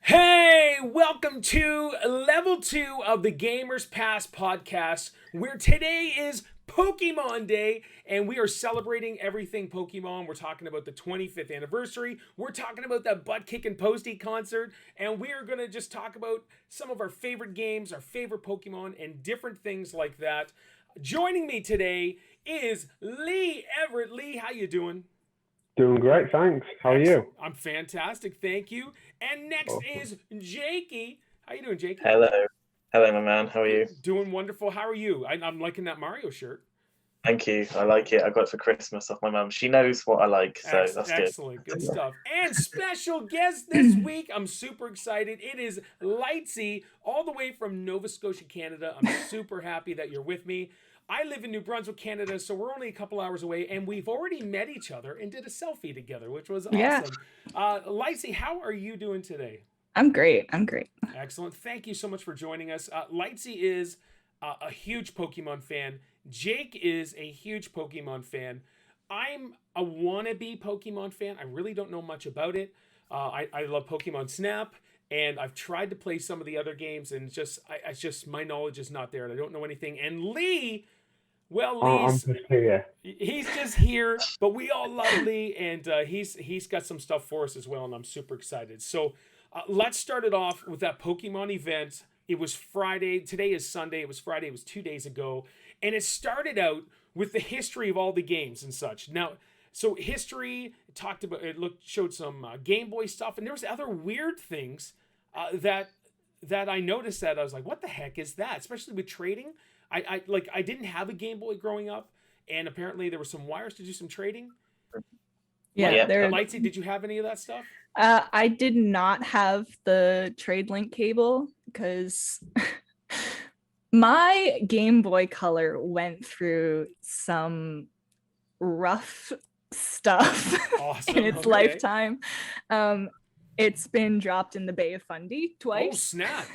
Hey, welcome to level 2 of the Gamers Pass podcast, where today is Pokemon Day, and we are celebrating everything Pokemon. We're talking about the 25th anniversary, we're talking about that butt kicking Posty concert, and we are going to just talk about some of our favorite games, our favorite Pokemon, and different things like that. Joining me today is Lee Everett. Lee, how you doing? Doing great, thanks. How are Excellent. you? I'm fantastic, thank you. And next Awesome. is Jakey. How you doing, Jakey? Hello. Hello, my man. How are you? Doing wonderful. How are you? I'm liking that Mario shirt. Thank you. I like it. I got it for Christmas off my mum. She knows what I like, so that's good. Excellent. Good stuff. And special guest this week. I'm super excited. It is Lightsy, all the way from Nova Scotia, Canada. I'm super happy that you're with me. I live in New Brunswick, Canada, so we're only a couple hours away, and we've already met each other and did a selfie together, which was Yeah. awesome. Lightsy, how are you doing today? I'm great. Excellent. Thank you so much for joining us. Lightsy is a huge Pokemon fan. Jake is a huge Pokemon fan. I'm a wannabe Pokemon fan. I really don't know much about it. I love Pokemon Snap, and I've tried to play some of the other games, and just my knowledge is not there, and I don't know anything. And Lee, well, I'm Lee's just here. he's just here, but we all love Lee, and he's got some stuff for us as well, and I'm super excited. So let's start it off with that Pokemon event. It was Friday. Today is Sunday. It was Friday. It was 2 days ago, and it started out with the history of all the games and such. Now, so history talked about it. Showed some Game Boy stuff, and there was other weird things that I noticed that I was like, what the heck is that? Especially with trading. I didn't have a Game Boy growing up, and apparently there were some wires to do some trading. Yeah, Lightsy, did you have any of that stuff? I did not have the trade link cable because my Game Boy Color went through some rough stuff Awesome. in its Okay. lifetime. It's been dropped in the Bay of Fundy twice. Oh, snap.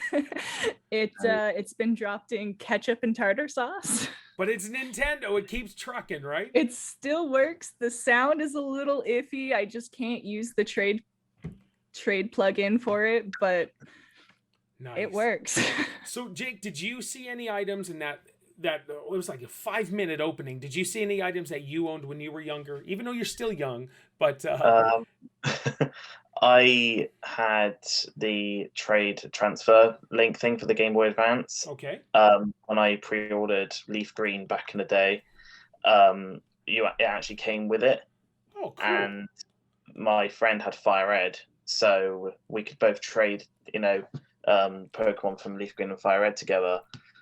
It's been dropped in ketchup and tartar sauce. But it's Nintendo. It keeps trucking, right? It still works. The sound is a little iffy. I just can't use the trade plug-in for it, but Nice. it works. So, Jake, did you see any items in that it was like a 5-minute opening? Did you see any items that you owned when you were younger, even though you're still young? But I had the trade transfer link thing for the Game Boy Advance. okay. When I pre-ordered Leaf Green back in the day, it actually came with it, Oh, cool. and my friend had Fire Red, so we could both trade, Pokemon from Leaf Green and Fire Red together.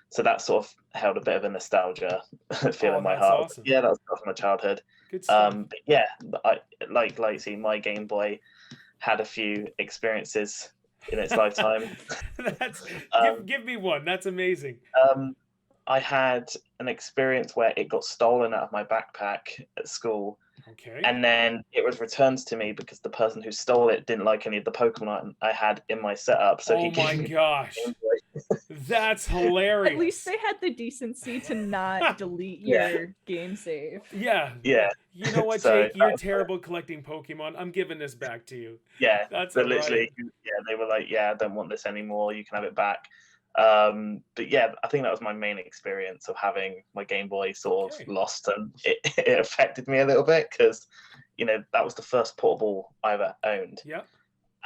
So that sort of held a bit of a nostalgia feel in my that's heart. awesome. Yeah, that was from my childhood. Good stuff. But yeah, I like see my Game Boy had a few experiences in its lifetime. Give me one. That's amazing. I had an experience where it got stolen out of my backpack at school, Okay. and then it was returned to me because the person who stole it didn't like any of the Pokemon I had in my setup. So he Oh my gave me gosh. Game Boy. That's hilarious. At least they had the decency to not delete Yeah. your game save. Yeah. Yeah, You know what, So, Jake? You're that- terrible collecting Pokemon. I'm giving this back to you. yeah. That's So all right. literally, yeah, they were like, "Yeah, I don't want this anymore. You can have it back." But yeah, I think that was my main experience of having my Game Boy sort of Okay. lost, and it affected me a little bit because, that was the first portable I ever owned, Yeah.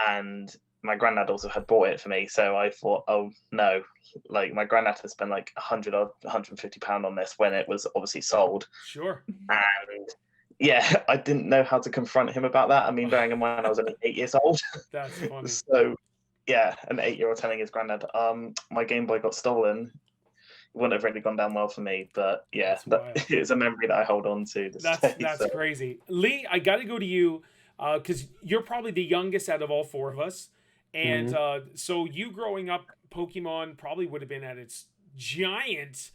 and my granddad also had bought it for me. So I thought, oh no, like my granddad had spent like 100 or 150 pound on this when it was obviously sold, Sure. and yeah, I didn't know how to confront him about that. I mean, bearing in mind I was only 8 years old. That's funny. So yeah, an 8-year-old telling his granddad, my Game Boy got stolen. It wouldn't have really gone down well for me, but yeah, That's wild. it's a memory that I hold on to this day. That's So, crazy. Lee, I got to go to you because you're probably the youngest out of all four of us. And so you growing up, Pokemon probably would have been at its giant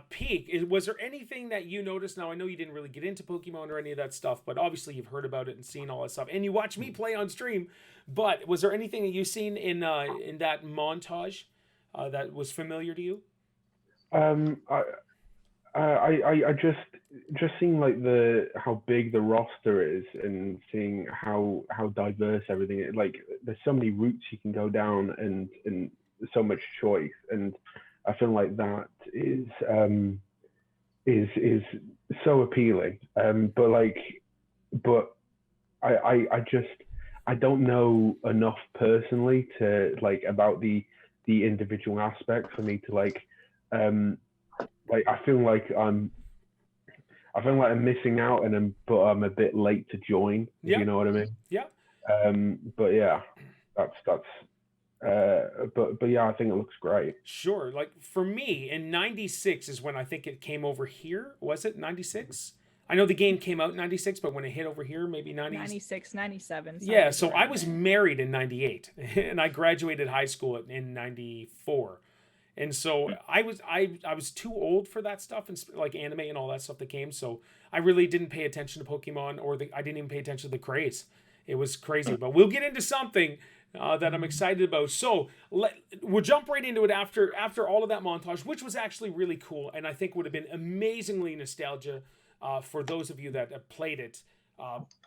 peak. Was there anything that you noticed? Now, I know you didn't really get into Pokemon or any of that stuff, but obviously you've heard about it and seen all that stuff. And you watch me play on stream. But was there anything that you've seen in that montage that was familiar to you? I just just seeing like how big the roster is and seeing how diverse everything is. Like there's so many routes you can go down and so much choice, and I feel like that is so appealing. But I don't know enough personally to like about the individual aspects for me to I feel like I'm missing out, but I'm a bit late to join. If you know what I mean. Yeah. But yeah, that's. But yeah, I think it looks great. Sure. Like for me, in '96 is when I think it came over here. Was it '96? I know the game came out in '96, but when it hit over here, maybe 96, 97. Yeah, so I was married in '98, and I graduated high school in '94. And so I was too old for that stuff and like anime and all that stuff that came. So I really didn't pay attention to Pokemon, or I didn't even pay attention to the craze. It was crazy. But we'll get into something that I'm excited about. So we'll jump right into it after all of that montage, which was actually really cool, and I think would have been amazingly nostalgia for those of you that have played it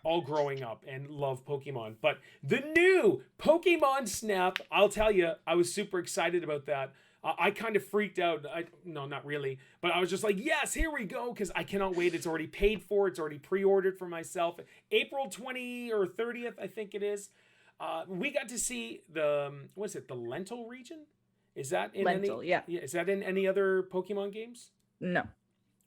all growing up and love Pokemon. But the new Pokemon Snap, I'll tell you, I was super excited about that. I kind of freaked out. No, not really. But I was just like, yes, here we go. Because I cannot wait. It's already paid for. It's already pre-ordered for myself. April 20 or 30th, I think it is. We got to see the Lentil region? Is that in Lentil, yeah. Is that in any other Pokemon games? No.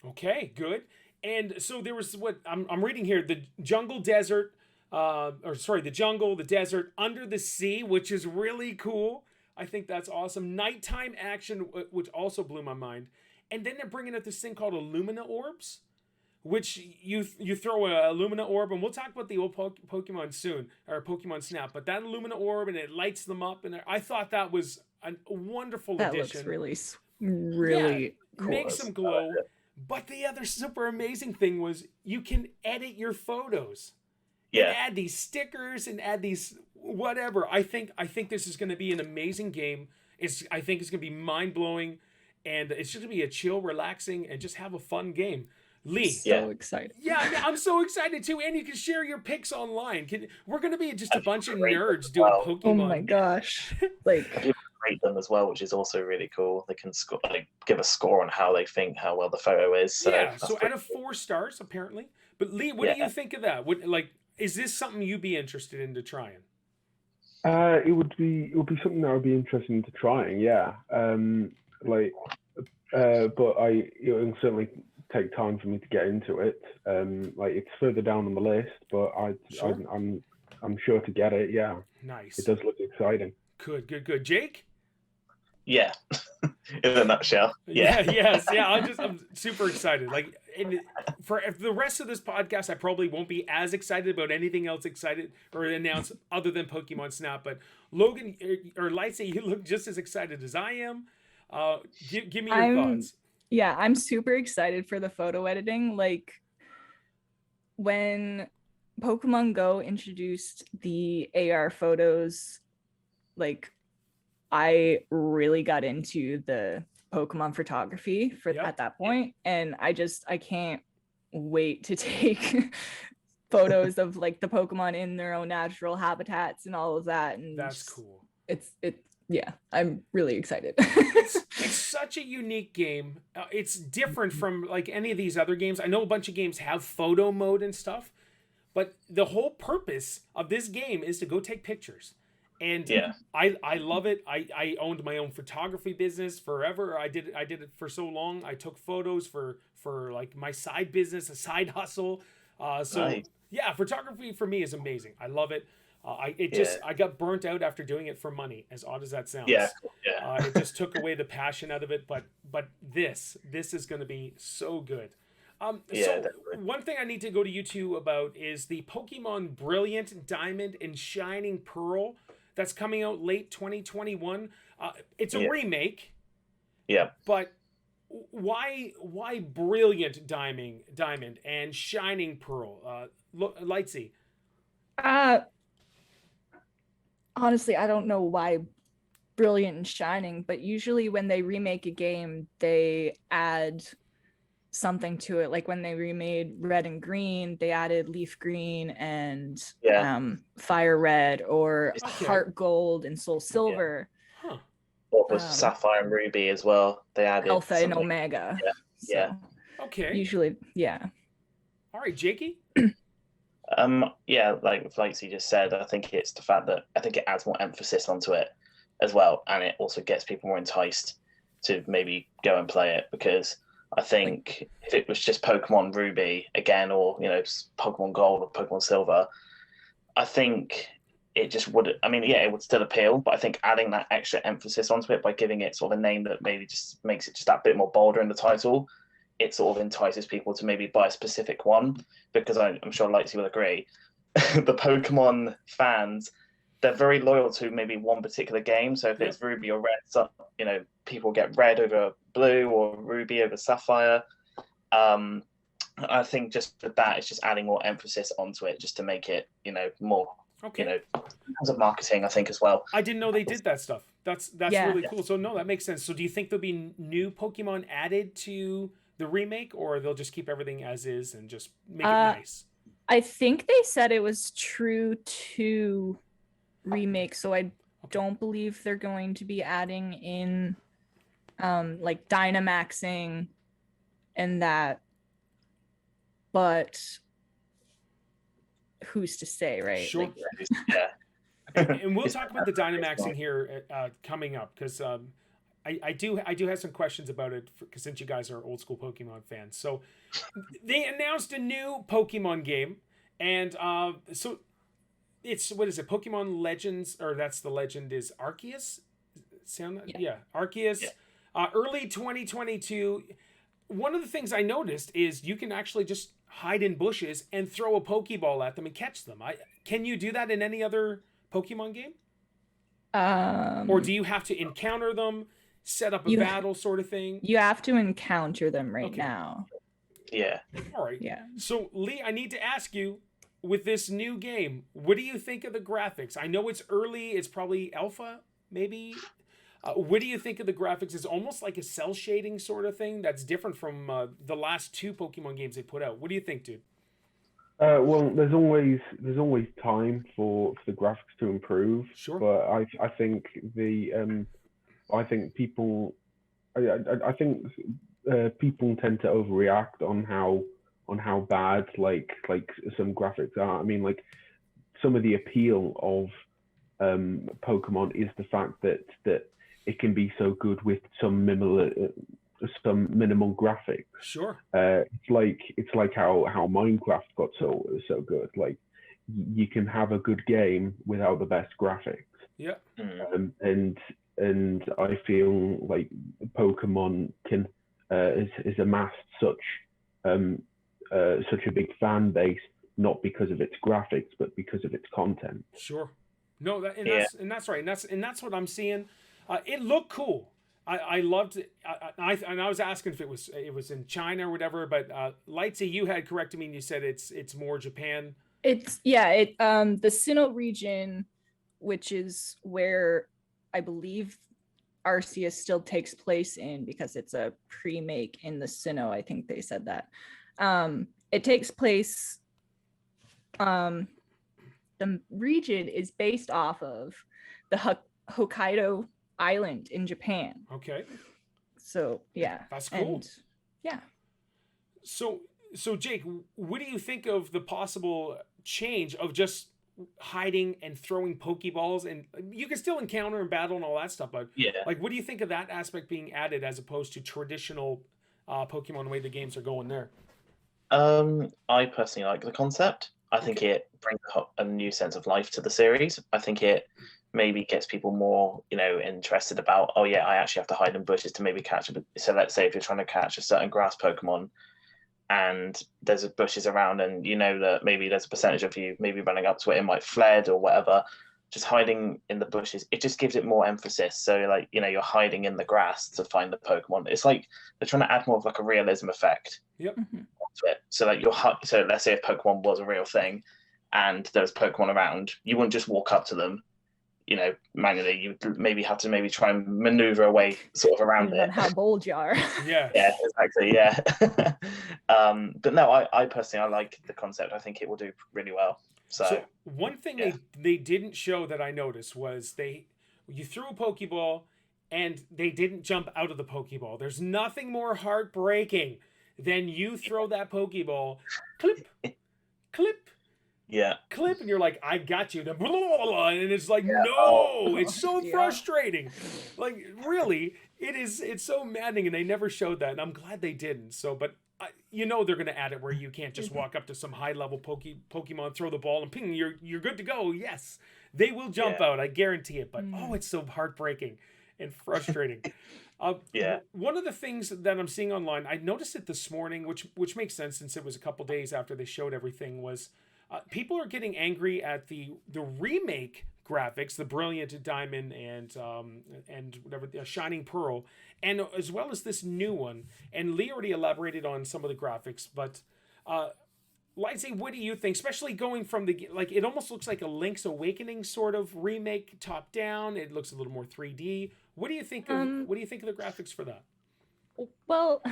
Okay, good. And so there was what I'm reading here, the jungle desert, the jungle, the desert, under the sea, which is really cool. I think that's awesome. Nighttime action, which also blew my mind. And then they're bringing out this thing called Illumina Orbs, which you throw a Illumina Orb, and we'll talk about the old Pokemon soon, or Pokemon Snap, but that Illumina Orb, and it lights them up, and I thought that was a wonderful addition. That looks really cool. Makes them glow. But the other super amazing thing was you can edit your photos. Yeah. And add these stickers and add these whatever. I think this is going to be an amazing game. I think it's going to be mind-blowing, and it's just going to be a chill, relaxing, and just have a fun game. Lee. So excited. Yeah, I'm so excited too. And you can share your pics online. We're going to be just a bunch of nerds doing Pokemon. Oh my gosh. Like, people rate them as well, which is also really cool. They can give a score on how they think how well the photo is. So yeah, so out of 4 stars apparently. But Lee, what do you think of that? Is this something you'd be interested into trying? It would be something that I would be interested into trying. Yeah. But it will certainly take time for me to get into it. It's further down on the list, but I'm sure to get it. Yeah. Nice. It does look exciting. Good. Jake? Yeah. In a nutshell. Yeah. I'm super excited. For the rest of this podcast, I probably won't be as excited about anything else announced other than Pokemon Snap. But Logan or Lightsy, you look just as excited as I am. Give me your thoughts. Yeah, I'm super excited for the photo editing. Like when Pokemon Go introduced the AR photos, I really got into the Pokemon photography at that point, and I can't wait to take photos of the Pokemon in their own natural habitats and all of that. And that's cool. Yeah, I'm really excited. It's such a unique game. It's different from any of these other games. I know a bunch of games have photo mode and stuff, but the whole purpose of this game is to go take pictures. And I love it. I owned my own photography business forever. I did it for so long. I took photos for my side business, a side hustle. Nice. Yeah, photography for me is amazing. I love it. I got burnt out after doing it for money, as odd as that sounds. Yeah. It just took away the passion out of it. But this is going to be so good. So one thing I need to go to you two about is the Pokemon Brilliant Diamond and Shining Pearl that's coming out late 2021. It's a remake. Yeah. But why Brilliant Diamond and Shining Pearl? Lightsy. Honestly, I don't know why Brilliant and Shining, but usually when they remake a game, they add something to it. Like when they remade Red and Green, they added Leaf Green and Fire Red, or Heart Gold and Soul Silver. Huh. Or with Sapphire and Ruby as well. They added Alpha and Omega. Yeah. Okay. Usually, yeah. All right, Jakey? Yeah, like Lightsy just said, I think it's the fact that I think it adds more emphasis onto it as well, and it also gets people more enticed to maybe go and play it, because I think if it was just Pokemon Ruby again, or Pokemon Gold or Pokemon Silver, I think it just would. I mean, yeah, it would still appeal, but I think adding that extra emphasis onto it by giving it sort of a name that maybe just makes it just that bit more bolder in the title, it sort of entices people to maybe buy a specific one, because I'm sure Lightsy will agree. The Pokemon fans, they're very loyal to maybe one particular game. So if it's Ruby or Red, so, people get Red over Blue or Ruby over Sapphire. I think just for that, it's just adding more emphasis onto it, just to make it, more. Okay. In terms of marketing, I think as well. I didn't know they did that stuff. That's really cool. So no, that makes sense. So do you think there'll be new Pokemon added to the remake, or they'll just keep everything as is and just make it nice? I think they said it was true to remake, so I don't believe they're going to be adding in like Dynamaxing and that, but who's to say, right? Sure. And we'll talk about the Dynamaxing here coming up, because I do have some questions about it, because since you guys are old school Pokemon fans. So they announced a new Pokemon game, and so it's, what is it, Pokemon Legends, or that's the legend is Arceus? Arceus. Early 2022. One of the things I noticed is you can actually just hide in bushes and throw a Pokeball at them and catch them. Can you do that in any other Pokemon game? Or do you have to encounter them, set up a battle sort of thing? You have to encounter them now. Yeah. All right. Yeah. So, Lee, I need to ask you, with this new game, what do you think of the graphics? I know it's early. It's probably alpha, maybe. What do you think of the graphics? It's almost like a cell shading sort of thing that's different from the last two Pokemon games they put out. What do you think, dude? Well, there's always time for the graphics to improve. Sure. But I think people people tend to overreact on how bad like some graphics are. I mean, like, some of the appeal of Pokemon is the fact that it can be so good with some minimal graphics. Sure. It's like how Minecraft got so good. Like, you can have a good game without the best graphics. Yeah. And I feel like Pokemon has amassed such a big fan base, not because of its graphics, but because of its content. Sure. No, that's right, and that's what I'm seeing. It looked cool. I loved it. I was asking if it was in China or whatever, but Lightsy, you had corrected me and you said it's more Japan. The Sinnoh region, which is where I believe Arceus still takes place in, because it's a pre-make in the Sinnoh. I think they said that. It takes place. The region is based off of the Hokkaido Island in Japan. Okay. So yeah, that's cool. And, yeah. So Jake, what do you think of the possible change of just hiding and throwing Pokeballs? And you can still encounter and battle and all that stuff, but like, what do you think of that aspect being added as opposed to traditional Pokemon, the way the games are going there? I personally like the concept. I think it brings up a new sense of life to the series. I think it maybe gets people more, interested about, I actually have to hide in bushes to maybe catch a. So let's say if you're trying to catch a certain grass Pokemon, and there's bushes around, and that maybe there's a percentage of you maybe running up to it, it might fled or whatever. Just hiding in the bushes, it just gives it more emphasis. So like, you're hiding in the grass to find the Pokemon. It's like they're trying to add more of like a realism effect. Yep. To it. So like so let's say if Pokemon was a real thing and there's Pokemon around, you wouldn't just walk up to them. manually. You maybe have to try and maneuver away sort of around Depending it. on how bold you are. Yeah. Yeah, exactly. Yeah. But no, I personally, I like the concept. I think it will do really well. So one thing yeah. they didn't show that I noticed was you threw a Pokeball and they didn't jump out of the Pokeball. There's nothing more heartbreaking than you throw that Pokeball, clip, clip, yeah, clip, and you're like, I got you. And it's like, Yeah. no, it's so Yeah. frustrating. Like, really, it's so maddening, and they never showed that, and I'm glad they didn't. So, but they're going to add it where you can't just walk up to some high level Pokemon, throw the ball, and ping, you're good to go. Yes, they will jump out. I guarantee it. But it's so heartbreaking and frustrating. Yeah. One of the things that I'm seeing online, I noticed it this morning, which makes sense since it was a couple days after they showed everything, was people are getting angry at the remake graphics, the Brilliant Diamond and whatever, Shining Pearl, and as well as this new one. And Lee already elaborated on some of the graphics, but Lightsy, what do you think? Especially going from it almost looks like a Link's Awakening sort of remake, top down. It looks a little more 3D. What do you think of the graphics for that? Well,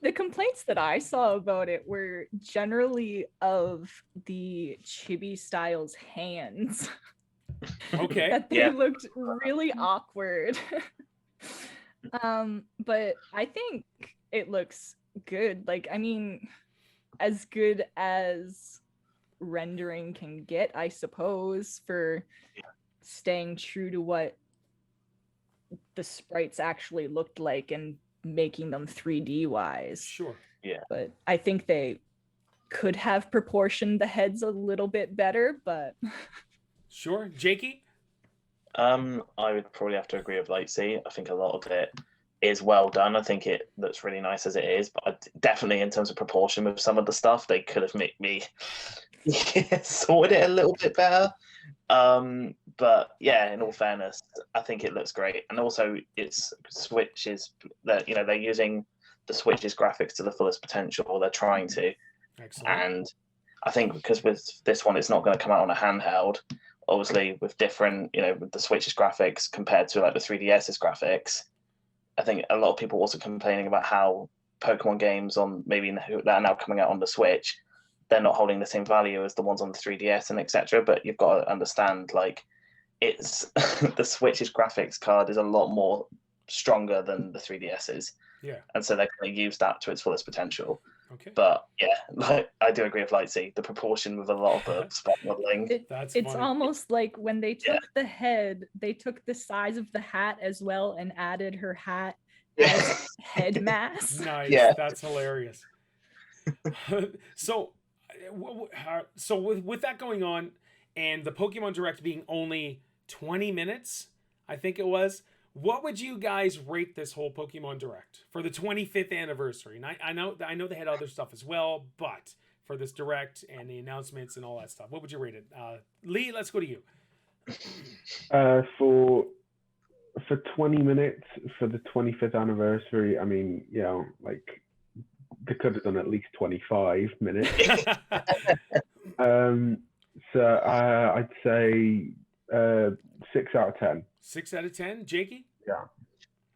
the complaints that I saw about it were generally of the Chibi Styles hands. Okay. That they looked really awkward. But I think it looks good. Like, I mean, as good as rendering can get, I suppose, for staying true to what the sprites actually looked like and making them 3D wise. Sure. Yeah. But I think they could have proportioned the heads a little bit better, but Sure. Jakey? I would probably have to agree with Lightsy. I think a lot of it is well done. I think it looks really nice as it is, but definitely in terms of proportion with some of the stuff, they could have made me sorted it a little bit better. But yeah, in all fairness, I think it looks great. And also it's Switches that, they're using the Switch's graphics to the fullest potential, or they're trying to. Excellent. And I think because with this one, it's not going to come out on a handheld, obviously with different, with the Switch's graphics compared to like the 3DS's graphics. I think a lot of people also complaining about how Pokemon games that are now coming out on the Switch, they're not holding the same value as the ones on the 3DS and etc. But you've got to understand, like, it's the Switch's graphics card is a lot more stronger than the 3DS's. Yeah. And so they're going to use that to its fullest potential. Okay. But yeah, I do agree with Lightsy. The proportion with a lot of the spot modeling. That's it's funny. almost like when they took the head, they took the size of the hat as well and added her hat as head mask. Nice. Yeah. That's hilarious. So with that going on, and the Pokemon Direct being only 20 minutes, I think it was, what would you guys rate this whole Pokemon Direct for the 25th anniversary? And I know they had other stuff as well, but for this Direct and the announcements and all that stuff, what would you rate it? Lee, let's go to you. For 20 minutes for the 25th anniversary, I mean, like, they could have done at least 25 minutes. So I'd say 6 out of 10. 6 out of 10. Jakey? Yeah.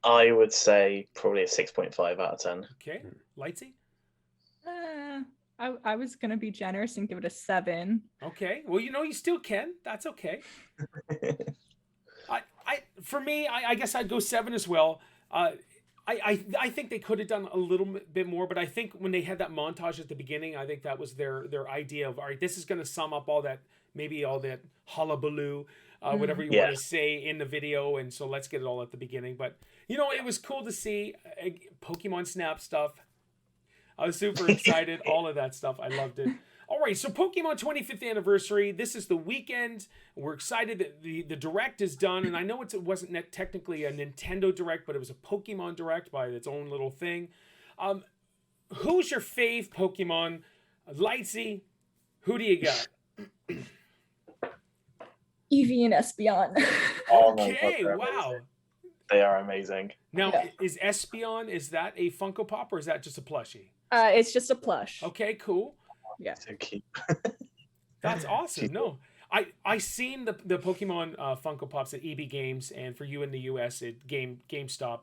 I would say probably a 6.5 out of 10. Okay. Lightsy? I was gonna be generous and give it a 7. Okay. Well, you still can. That's okay. For me, I guess I'd go 7 as well. I think they could have done a little bit more, but I think when they had that montage at the beginning, I think that was their idea of, all right, this is going to sum up all that hullabaloo, whatever you want to say in the video, and so let's get it all at the beginning. But it was cool to see Pokemon Snap stuff. I was super excited. All of that stuff, I loved it. All right, so Pokemon 25th anniversary. This is the weekend. We're excited that the Direct is done, and I know it wasn't technically a Nintendo Direct, but it was a Pokemon Direct by its own little thing. Who's your fave Pokemon? Lightsy, who do you got? Eevee and Espeon. Okay, wow. They are amazing. Now, is Espeon, is that a Funko Pop or is that just a plushie? It's just a plush. Okay, cool. Yeah. So cute. That's awesome. No, I seen the Pokemon Funko Pops at EB Games, and for you in the US at GameStop,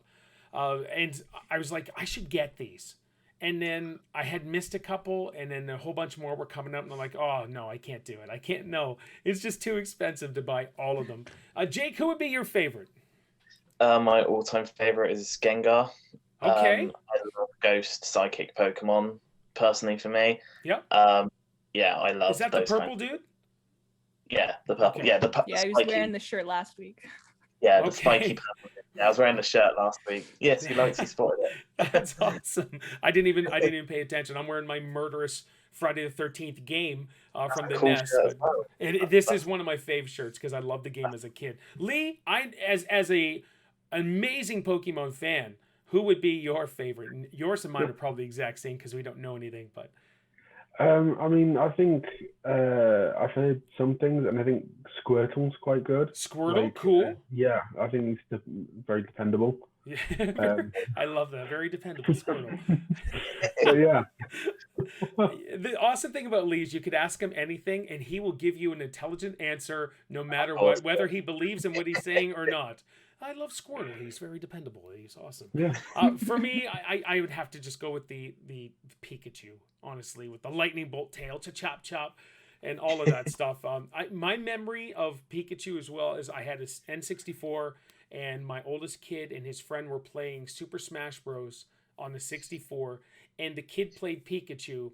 and I was like, I should get these. And then I had missed a couple, and then a whole bunch more were coming up, and I'm like, oh no, I can't do it. I can't. No, it's just too expensive to buy all of them. Jake, who would be your favorite? My all-time favorite is Gengar. Okay. I love Ghost Psychic Pokemon. Personally, for me. Yep. Yeah, I love. Is that the purple dude? Yeah, the purple. Okay. Yeah, Yeah, he was wearing the shirt last week. Yeah, the spiky purple. Yeah, I was wearing the shirt last week. Yes, he spotted it. That's awesome. I didn't even pay attention. I'm wearing my murderous Friday the 13th game from the Cool NES. shirt as But well. this is one of my fave shirts because I loved the game as a kid. Lee, as a amazing Pokemon fan, who would be your favorite? And yours and mine are probably the exact same because we don't know anything. But I mean, I think I've heard some things, and I think Squirtle's quite good. Squirtle, cool. Yeah, I think he's very dependable. Yeah. I love that. Very dependable Squirtle. So, yeah. The awesome thing about Lee is you could ask him anything, and he will give you an intelligent answer no matter what, whether he believes in what he's saying or not. I love Squirtle. He's very dependable. He's awesome. Yeah. For me, I would have to just go with the Pikachu, honestly, with the lightning bolt tail, chop chop, and all of that stuff. My memory of Pikachu as well is I had an N64, and my oldest kid and his friend were playing Super Smash Bros. On the 64, and the kid played Pikachu,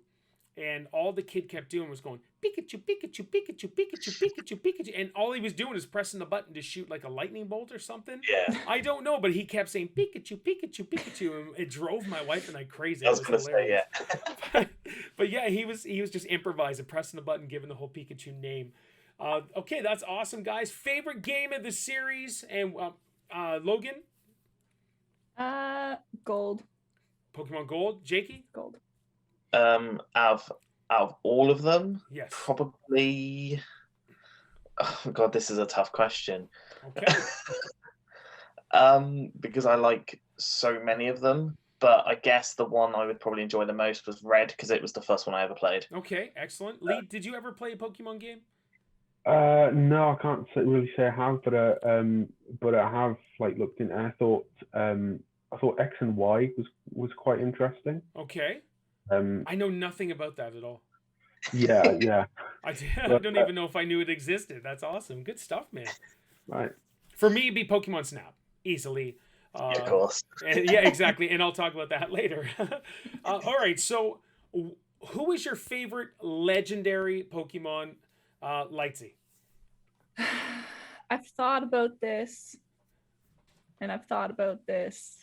and all the kid kept doing was going, Pikachu, Pikachu, Pikachu, Pikachu, Pikachu, Pikachu, and all he was doing is pressing the button to shoot like a lightning bolt or something. Yeah. I don't know, but he kept saying Pikachu, Pikachu, Pikachu, and it drove my wife and I crazy. I was going to say, yeah. But yeah, he was just improvising, pressing the button, giving the whole Pikachu name. Okay, that's awesome, guys. Favorite game of the series, and Logan? Gold. Pokemon Gold. Jakey? Gold. Out of all of them, Yes. probably. Oh God, this is a tough question. Okay. Because I like so many of them, but I guess the one I would probably enjoy the most was Red because it was the first one I ever played. Okay, excellent. Lee, did you ever play a Pokemon game? No, I can't really say I have, but I have looked into. I thought X and Y was quite interesting. Okay. I know nothing about that at all. Yeah. I don't even know if I knew it existed. That's awesome. Good stuff, man. Right. For me, it'd be Pokemon Snap, easily. Yeah, of course. Yeah, exactly. And I'll talk about that later. All right. So, who is your favorite legendary Pokemon, Lightsy? I've thought about this, and I've thought about this,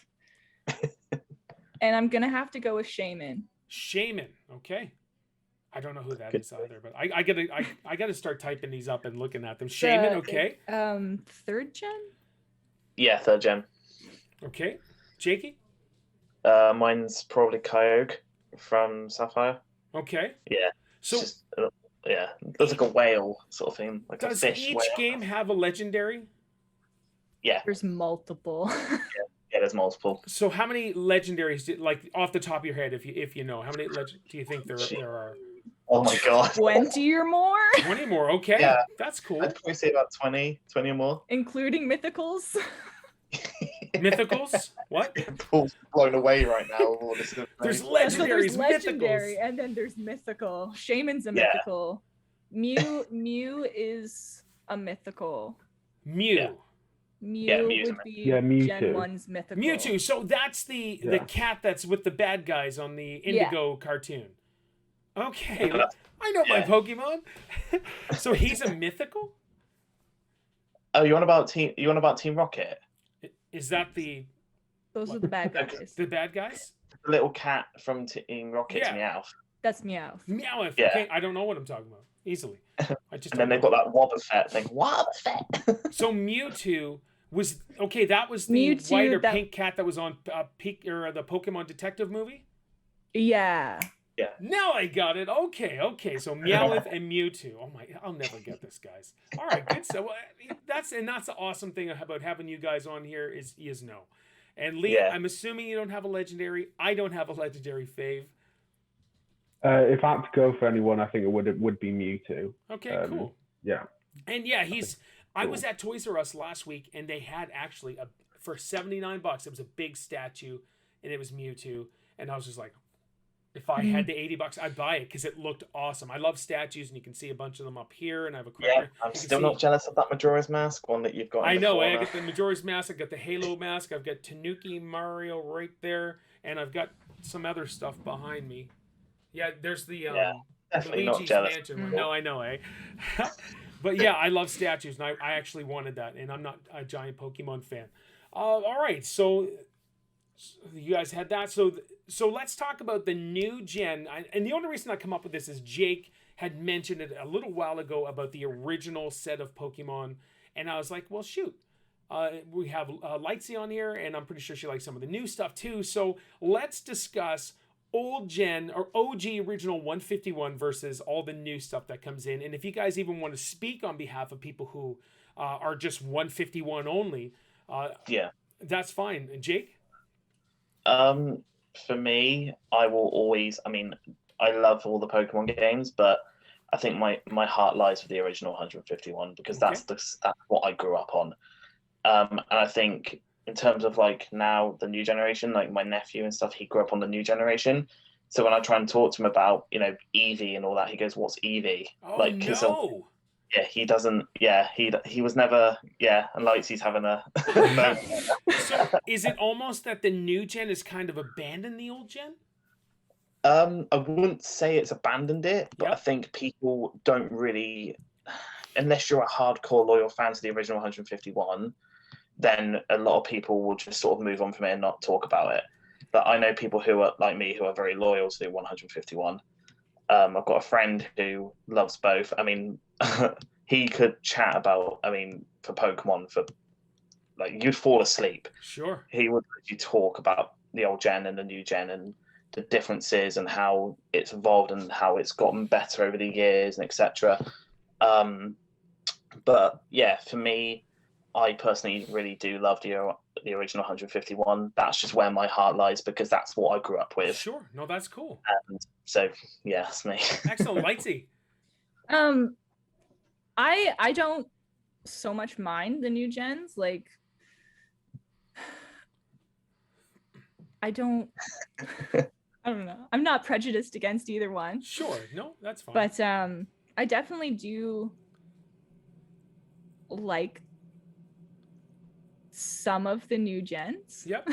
and I'm gonna have to go with Shaman. Shaman. Okay. I don't know who that is either, but I gotta start typing these up and looking at them. Shaman. Okay. Third gen. Yeah, third gen. Okay. Jakey. Mine's probably Kyogre from Sapphire. Okay. Yeah. So. Yeah, there's like a whale sort of thing, like does a fish each whale. game have a legendary? Yeah. There's multiple. Yeah, there's multiple. So how many legendaries, like off the top of your head, if you know, how many do you think there are? Oh my God. 20 or more? 20 more, okay. Yeah. That's cool. I'd probably say about 20 or more. Including mythicals? Mythicals? What? Paul's blown away right now with all this There's information. So there's legendaries, legendary, mythicals. and then there's mythical. Shaman's a Yeah. mythical. Mew is a mythical. Mew. Yeah. Mew Mew's would a be Mewtwo. Gen 1's mythical. Mewtwo. So that's the cat that's with the bad guys on the Indigo cartoon. Okay. Yeah. I know my Yeah. Pokemon. So he's a mythical? Oh, you want about Team Rocket? Is that the Those are the bad guys. bad guys? The little cat from Team Rocket's Yeah. Meowth. That's Meowth. Meowth. Yeah. Okay, I don't know what I'm talking about. Easily. I just And then don't they've know. got that Wobbuffet thing. Wobbuffet. So Mewtwo was okay. That was the Mewtwo, white or that- pink cat that was on the Pokemon Detective movie. Yeah. Now I got it. Okay. So Meowth and Mewtwo. Oh my! I'll never get this, guys. All right, good. So that's the awesome thing about having you guys on here is know. And Lee, Yeah. I'm assuming you don't have a legendary. I don't have a legendary fave. If I had to go for anyone, I think it would be Mewtwo. Okay, cool. Yeah. And yeah, I was at Toys R Us last week, and they had actually for $79. It was a big statue, and it was Mewtwo, and I was just like, if I had the $80, I'd buy it because it looked awesome. I love statues, and you can see a bunch of them up here, and I have a Yeah, I'm still not jealous of that Majora's Mask one that you've got. I know. I got the Majora's Mask. I got the Halo mask. I've got Tanuki Mario right there, and I've got some other stuff behind me. Yeah, there's the definitely Luigi's not jealous. Mansion one. No, I know, eh? But yeah, I love statues, and I actually wanted that, and I'm not a giant Pokemon fan. All right, so you guys had that. So let's talk about the new gen. And the only reason I come up with this is Jake had mentioned it a little while ago about the original set of Pokemon, and I was like, well, shoot. We have Lightsy on here, and I'm pretty sure she likes some of the new stuff too. So let's discuss old gen or OG original 151 versus all the new stuff that comes in. And if you guys even want to speak on behalf of people who are just 151 only, that's fine. Jake? For me, I will always, I love all the Pokemon games, but I think my heart lies with the original 151 because that's what I grew up on. And I think in terms of like now the new generation, like my nephew and stuff, he grew up on the new generation. So when I try and talk to him about, Eevee and all that, he goes, "What's Eevee?" Oh, no. He doesn't. Yeah, he was never. Yeah, and Lightsy's having a. So is it almost that the new gen has kind of abandoned the old gen? I wouldn't say it's abandoned it, but I think people don't really, unless you're a hardcore loyal fan to the original 151, then a lot of people will just sort of move on from it and not talk about it. But I know people who are like me who are very loyal to the 151. I've got a friend who loves both. He could chat about, for Pokemon for like you'd fall asleep. Sure. He would actually talk about the old gen and the new gen and the differences and how it's evolved and how it's gotten better over the years and etc. But yeah, for me, I personally really do love the original 151. That's just where my heart lies because that's what I grew up with. Sure. No, that's cool. And so yeah, that's me. Excellent. Lightsy. I don't so much mind the new gens. Like I don't know. I'm not prejudiced against either one. Sure. No, that's fine. But I definitely do like some of the new gens. Yep.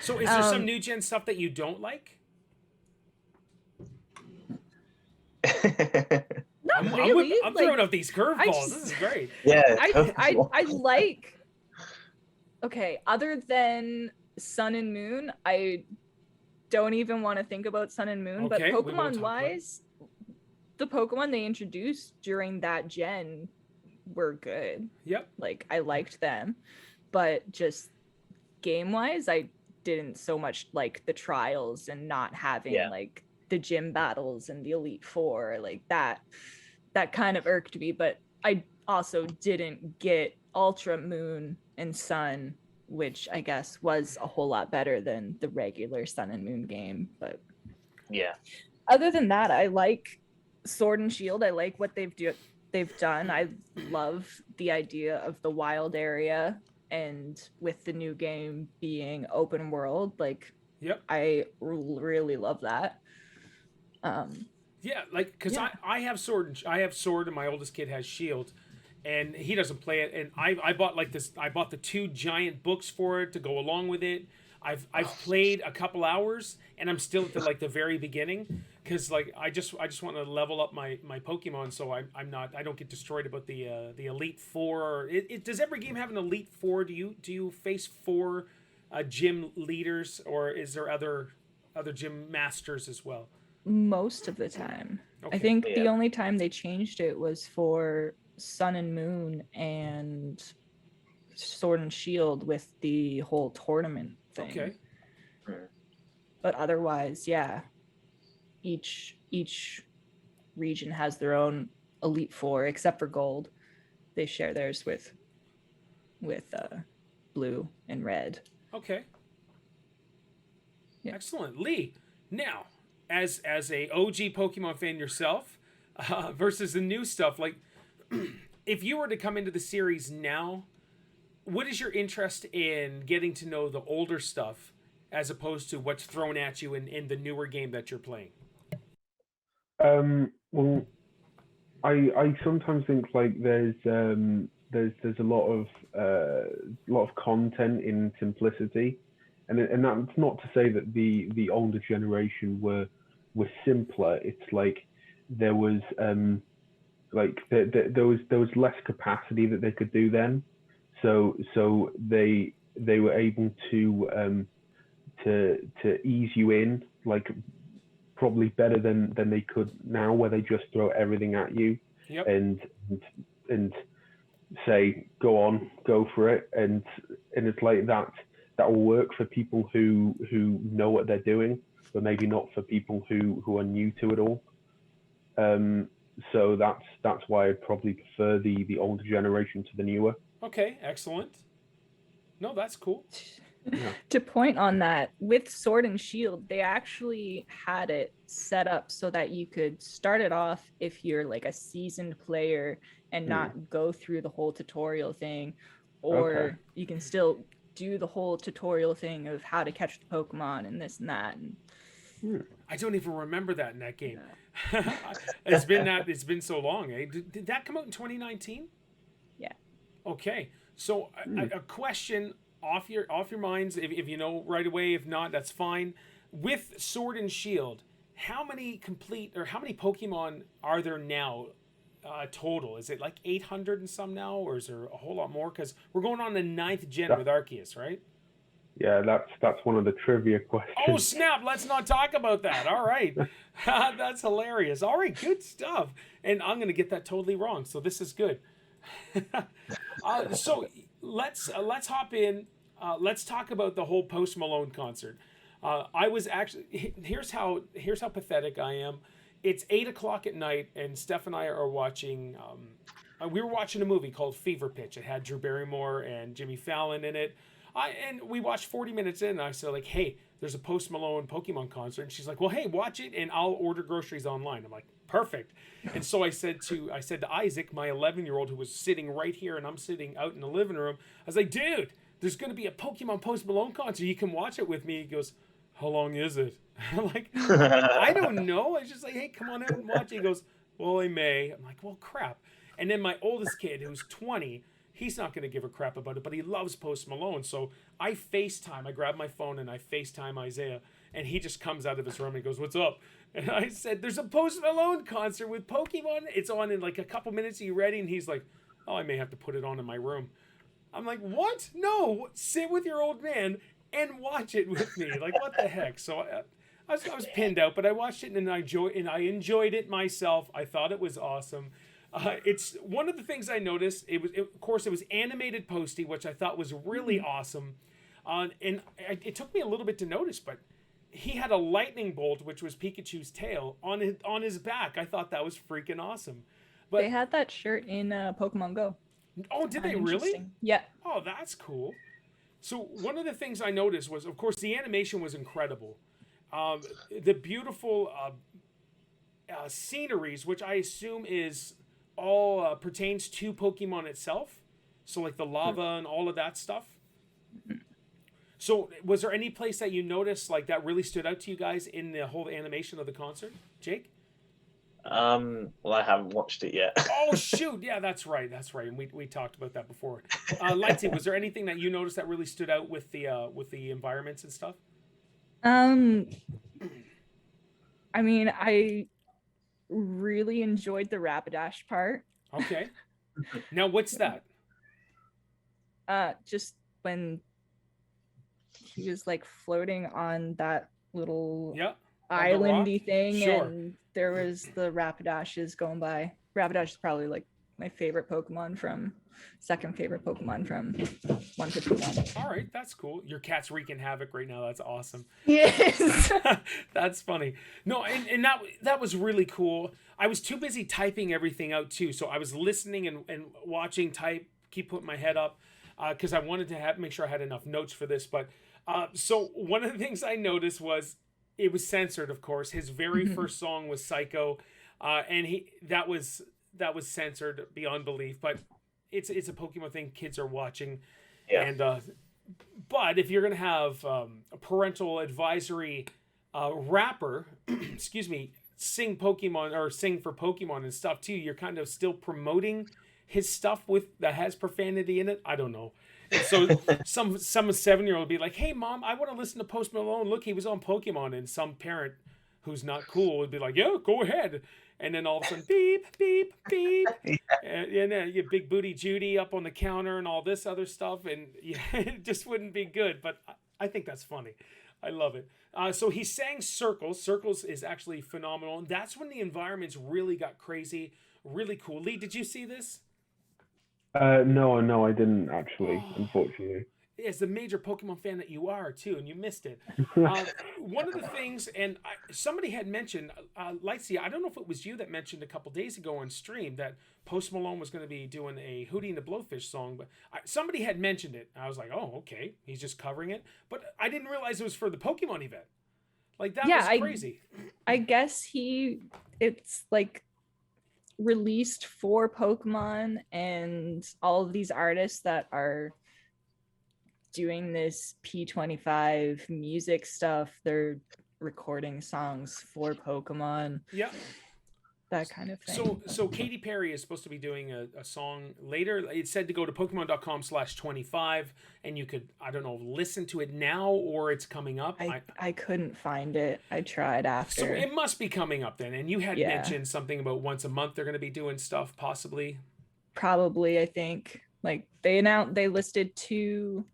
So is there some new gen stuff that you don't like? Not really. I'm throwing out these curveballs. This is great. Yeah. I like. Okay, other than Sun and Moon, I don't even want to think about Sun and Moon. Okay, but Pokemon-wise, the Pokemon they introduced during that gen were good. Yep. Like I liked them, but just game-wise, I didn't so much like the trials and not having like the gym battles and the Elite Four, like that kind of irked me. But I also didn't get Ultra Moon and Sun, which I guess was a whole lot better than the regular Sun and Moon game. But yeah, other than that, I like Sword and Shield. I like what they've done. I love the idea of the wild area, and with the new game being open world, like I really love that. Yeah, like because I have Sword and my oldest kid has Shield, and he doesn't play it. And I bought like this. I bought the 2 giant books for it to go along with it. I've played a couple hours, and I'm still at the very beginning because like I just want to level up my Pokemon so I don't get destroyed about the Elite Four. Does every game have an Elite Four? Do you face 4 gym leaders, or is there other gym masters as well? Most of the time. Okay. I think the only time they changed it was for Sun and Moon and Sword and Shield with the whole tournament thing. Okay. But otherwise, yeah, each region has their own Elite Four, except for Gold. They share theirs with Blue and Red. Okay. Yeah. Excellent. Lee, now, as a OG Pokemon fan yourself, versus the new stuff, like if you were to come into the series now, what is your interest in getting to know the older stuff as opposed to what's thrown at you in the newer game that you're playing? Well, I sometimes think like there's a lot of content in simplicity, and that's not to say that the older generation were simpler. It's like there was there was less capacity that they could do then, so they were able to ease you in, like probably better than they could now, where they just throw everything at you. Yep. and say go for it, and it's like that will work for people who know what they're doing, but maybe not for people who are new to it all. So that's why I'd probably prefer the older generation to the newer. Okay, excellent. No, that's cool. Yeah. To point on that, with Sword and Shield, they actually had it set up so that you could start it off if you're like a seasoned player and not go through the whole tutorial thing, or you can still do the whole tutorial thing of how to catch the Pokemon and this and that. And I don't even remember that in that game. It's been so long. Eh? Did that come out in 2019? Yeah. Okay. So a question off your minds, if you know right away. If not, that's fine. With Sword and Shield, how many Pokemon are there now total? Is it like 800 and some now, or is there a whole lot more? Because we're going on the 9th gen with Arceus, right? Yeah, that's one of the trivia questions. Oh snap! Let's not talk about that. All right, that's hilarious. All right, good stuff. And I'm gonna get that totally wrong, so this is good. So let's hop in. Let's talk about the whole Post Malone concert. I was actually here's how pathetic I am. It's 8:00 at night, and Steph and I are watching. We were watching a movie called Fever Pitch. It had Drew Barrymore and Jimmy Fallon in it. And we watched 40 minutes in, and I said, like, hey, there's a Post Malone Pokemon concert. And she's like, well, hey, watch it, and I'll order groceries online. I'm like, perfect. And so I said to Isaac, my 11-year-old, who was sitting right here, and I'm sitting out in the living room. I was like, dude, there's going to be a Pokemon Post Malone concert. You can watch it with me. He goes, how long is it? I'm like, I don't know. I was just like, hey, come on out and watch it. He goes, well, I may. I'm like, well, crap. And then my oldest kid, who's 20, he's not going to give a crap about it, but he loves Post Malone. So I grab my phone and I FaceTime Isaiah, and he just comes out of his room and goes, what's up? And I said, there's a Post Malone concert with Pokemon. It's on in like a couple minutes. Are you ready? And he's like, oh, I may have to put it on in my room. I'm like, what? No, sit with your old man and watch it with me. Like, what the heck? So I was pinned out, but I watched it and I enjoyed it myself. I thought it was awesome. It's one of the things I noticed. Of course, it was animated Posty, which I thought was really awesome. And it took me a little bit to notice, but he had a lightning bolt, which was Pikachu's tail, on his back. I thought that was freaking awesome. But they had that shirt in Pokemon Go. Oh, did they really? Yeah. Oh, that's cool. So one of the things I noticed was, of course, the animation was incredible. The beautiful sceneries, which I assume is all pertains to Pokemon itself. So like the lava and all of that stuff. So was there any place that you noticed like that really stood out to you guys in the whole animation of the concert, Jake? Well, I haven't watched it yet. Oh shoot! Yeah, that's right. And we talked about that before. Lightsy, was there anything that you noticed that really stood out with the environments and stuff? I mean, I really enjoyed the Rapidash part. Okay. Now, what's that? Just when he was like floating on that little islandy thing, sure. And there was the Rapidashes going by. Rapidash is probably like my second favorite Pokemon from 151. All right, that's cool. Your cat's wreaking havoc right now. That's awesome. Yes. That's funny. No, and that was really cool. I was too busy typing everything out too, so I was listening and watching type, keep putting my head up, because I wanted to make sure I had enough notes for this. But so one of the things I noticed was it was censored, of course. His very first song was Psycho, and that was censored beyond belief, but it's a Pokemon thing kids are watching. Yeah. And but if you're gonna have a parental advisory rapper, excuse me, sing Pokemon or sing for Pokemon and stuff too, you're kind of still promoting his stuff that has profanity in it. I don't know. And so some 7-year-old would be like, "Hey mom, I want to listen to Post Malone. Look, he was on Pokemon." And some parent who's not cool would be like, "Yeah, go ahead." And then all of a sudden, beep, beep, beep. And then you Big Booty Judy up on the counter and all this other stuff. And yeah, it just wouldn't be good. But I think that's funny. I love it. So he sang Circles. Circles is actually phenomenal. And that's when the environments really got crazy, really cool. Lee, did you see this? No, I didn't actually, unfortunately. As the major Pokemon fan that you are too, and you missed it. One of the things, and somebody had mentioned, Lightsy, I don't know if it was you that mentioned a couple days ago on stream that Post Malone was going to be doing a Hootie and the Blowfish song, but somebody had mentioned it. I was like, oh, okay, he's just covering it. But I didn't realize it was for the Pokemon event. Like, that was crazy. I guess it's like released for Pokemon, and all of these artists that are doing this P25 music stuff, they're recording songs for Pokemon. Yeah. That kind of thing. So Katy Perry is supposed to be doing a song later. It said to go to Pokemon.com/25 and you could, I don't know, listen to it now or it's coming up. I couldn't find it. I tried after. So it must be coming up then. And you had mentioned something about once a month they're going to be doing stuff possibly. Probably, I think. Like they listed two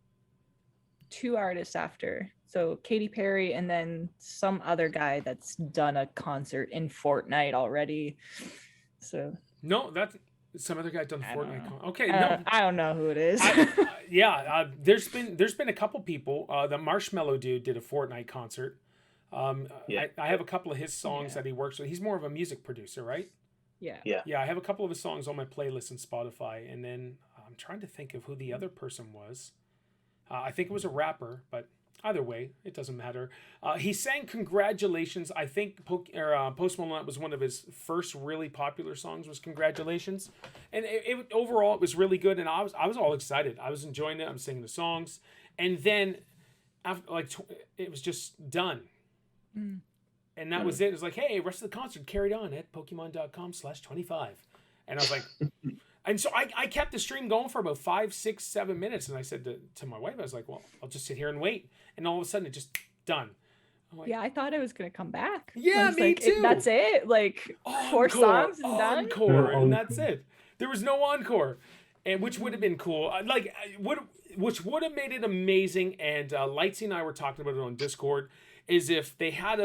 artists after. So Katy Perry and then some other guy that's done a concert in Fortnite already. So no, that's some other guy done Fortnite. Okay, no, I don't know who it is. There's been a couple people. The Marshmallow dude did a Fortnite concert. I have a couple of his songs that he works with. He's more of a music producer, right? Yeah. I have a couple of his songs on my playlist in Spotify, and then I'm trying to think of who the other person was. I think it was a rapper, but either way, it doesn't matter. He sang "Congratulations." I think Post Malone was one of his first really popular songs. Was "Congratulations," and overall it was really good. And I was all excited. I was enjoying it. I'm singing the songs, and then after it was just done, and that was it. It was like, hey, rest of the concert carried on at Pokemon.com/25, and I was like. And so I kept the stream going for about 5, 6, 7 minutes. And I said to my wife, I was like, well, I'll just sit here and wait. And all of a sudden, it just done. Like, I thought it was going to come back. Yeah, me too. That's it. Like, 4 songs and done? Encore, and that's it. There was no encore, and which would have been cool. Which would have made it amazing. And Lightsy and I were talking about it on Discord, is if they had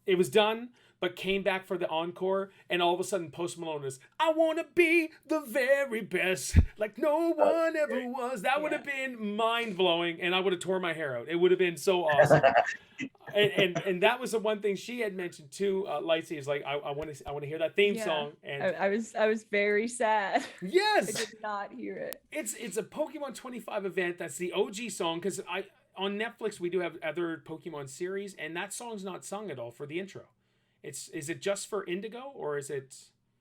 it was done, but came back for the encore, and all of a sudden Post Malone is, I want to be the very best, like no one ever was. That would have been mind-blowing, and I would have tore my hair out. It would have been so awesome. and that was the one thing she had mentioned too, Lightsy, is like, I want to hear that theme song. And I was very sad. Yes! I did not hear it. It's a Pokemon 25 event. That's the OG song, because on Netflix we do have other Pokemon series, and that song's not sung at all for the intro. Is it just for Indigo, or is it?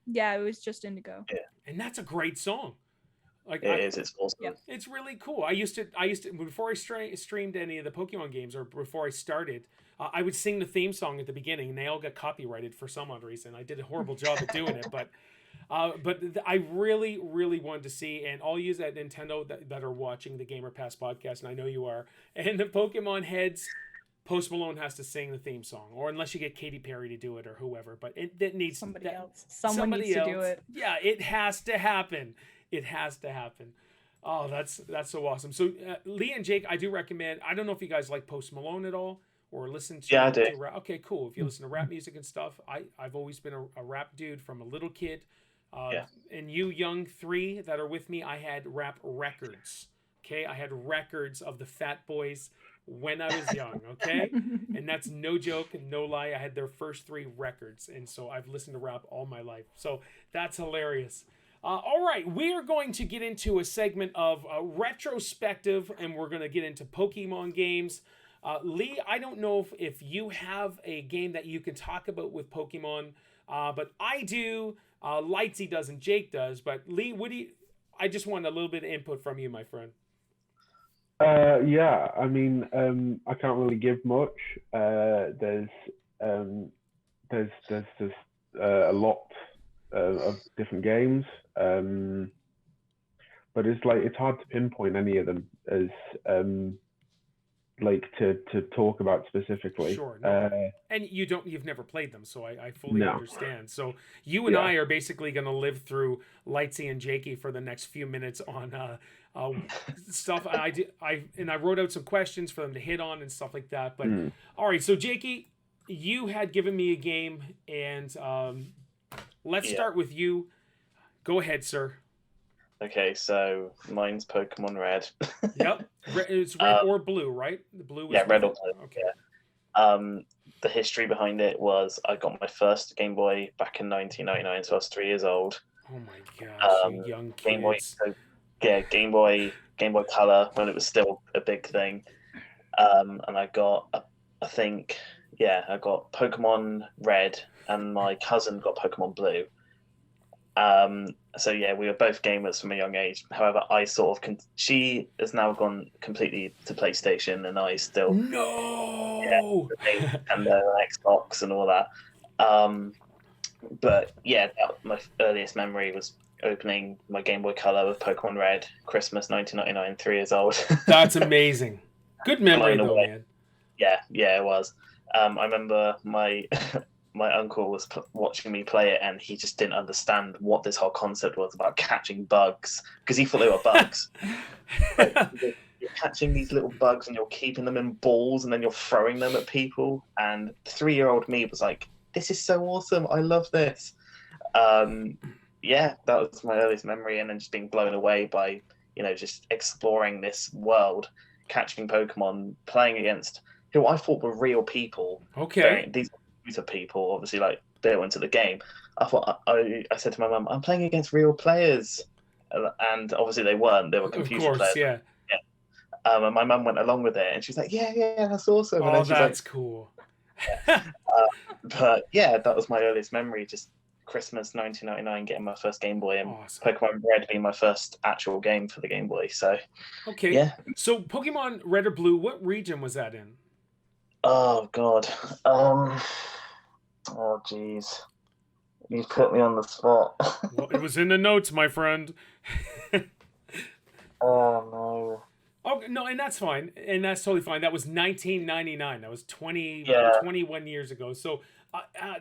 Yeah, it was just Indigo. Yeah, and that's a great song. Like it is. It's awesome. Yeah. It's really cool. I used to before I streamed any of the Pokemon games, or before I started, I would sing the theme song at the beginning, and they all got copyrighted for some odd reason. I did a horrible job at doing it, but I really, really wanted to see, and all you at Nintendo that are watching the Gamer Pass podcast, and I know you are, and the Pokemon heads. Post Malone has to sing the theme song, or unless you get Katy Perry to do it or whoever, but it needs somebody else. Someone needs to do it. Yeah, it has to happen. It has to happen. Oh, that's so awesome. So Lee and Jake, I do recommend. I don't know if you guys like Post Malone at all or listen to. Yeah, I do. Okay, cool. If you listen to rap music and stuff, I've always been a rap dude from a little kid. And you young 3 that are with me, I had rap records. Okay, I had records of the Fat Boys when I was young, okay? And that's no joke and no lie. I had their first 3 records, and so I've listened to rap all my life. So that's hilarious. All right, we are going to get into a segment of retrospective, and we're going to get into Pokemon games. Lee, I don't know if you have a game that you can talk about with Pokemon, but I do. Lightsy does and Jake does. But Lee, I just want a little bit of input from you, my friend. Yeah, I mean, I can't really give much. There's a lot of different games, but it's hard to pinpoint any of them as to talk about specifically. Sure. No. And you've never played them, so I fully No. understand. So you and I are basically going to live through Lightsy and Jakey for the next few minutes on stuff. I wrote out some questions for them to hit on and stuff like that. But all right, so Jakey, you had given me a game, and let's start with you. Go ahead, sir. Okay, so mine's Pokemon Red. Yep, it's red or blue, right? The blue. Yeah, red or blue. Okay. Yeah. The history behind it was I got my first Game Boy back in 1999, so I was 3 years old. Oh my gosh, you young kids. Game Boy, Game Boy Color when it was still a big thing, and I got I got Pokemon Red, and my cousin got Pokemon Blue. So yeah, we were both gamers from a young age. However, I sort of she has now gone completely to PlayStation, and I still no and Xbox and all that. But yeah, my earliest memory was opening my Game Boy Color with Pokemon Red, Christmas 1999, 3 years old. That's amazing. Good memory though, man. Yeah, it was. I remember my my uncle was watching me play it, and he just didn't understand what this whole concept was about catching bugs, because he thought they were bugs. You're catching these little bugs, and you're keeping them in balls, and then you're throwing them at people. And 3-year-old me was like, "This is so awesome! I love this." Yeah, that was my earliest memory, and then just being blown away by just exploring this world, catching Pokemon, playing against who I thought were real people. Okay. These are people, obviously, like built into the game. I said to my mum, "I'm playing against real players," and obviously they weren't. They were computer players. Yeah. And my mum went along with it, and she was like, "Yeah, that's awesome." Oh, that's cool. But yeah, that was my earliest memory. Just Christmas 1999, getting my first Game Boy, and awesome. Pokemon Red being my first actual game for the Game Boy. So okay, yeah. So Pokemon Red or Blue, what region was that in? Oh God. Oh geez, you put me on the spot. Well, it was in the notes, my friend. Oh no. Oh no, and that's fine, and that's totally fine. That was 1999. That was 21 years ago. So,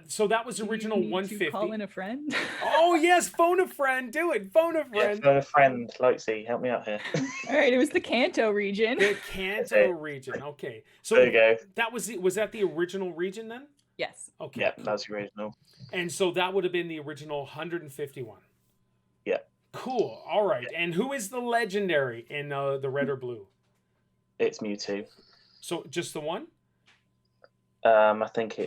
so that was original 150. Call in a friend. Oh yes, phone a friend. Do it. Phone a friend. Yeah, phone a friend. Lightsy, help me out here. All right, it was the Kanto region. The Kanto region. Okay. So there you go. That was that the original region then? Yes. Okay. Yeah, that was the original. And so that would have been the original 151. Yeah. Cool. All right. Yeah. And who is the legendary in the Red or Blue? It's Mewtwo. So just the one? I think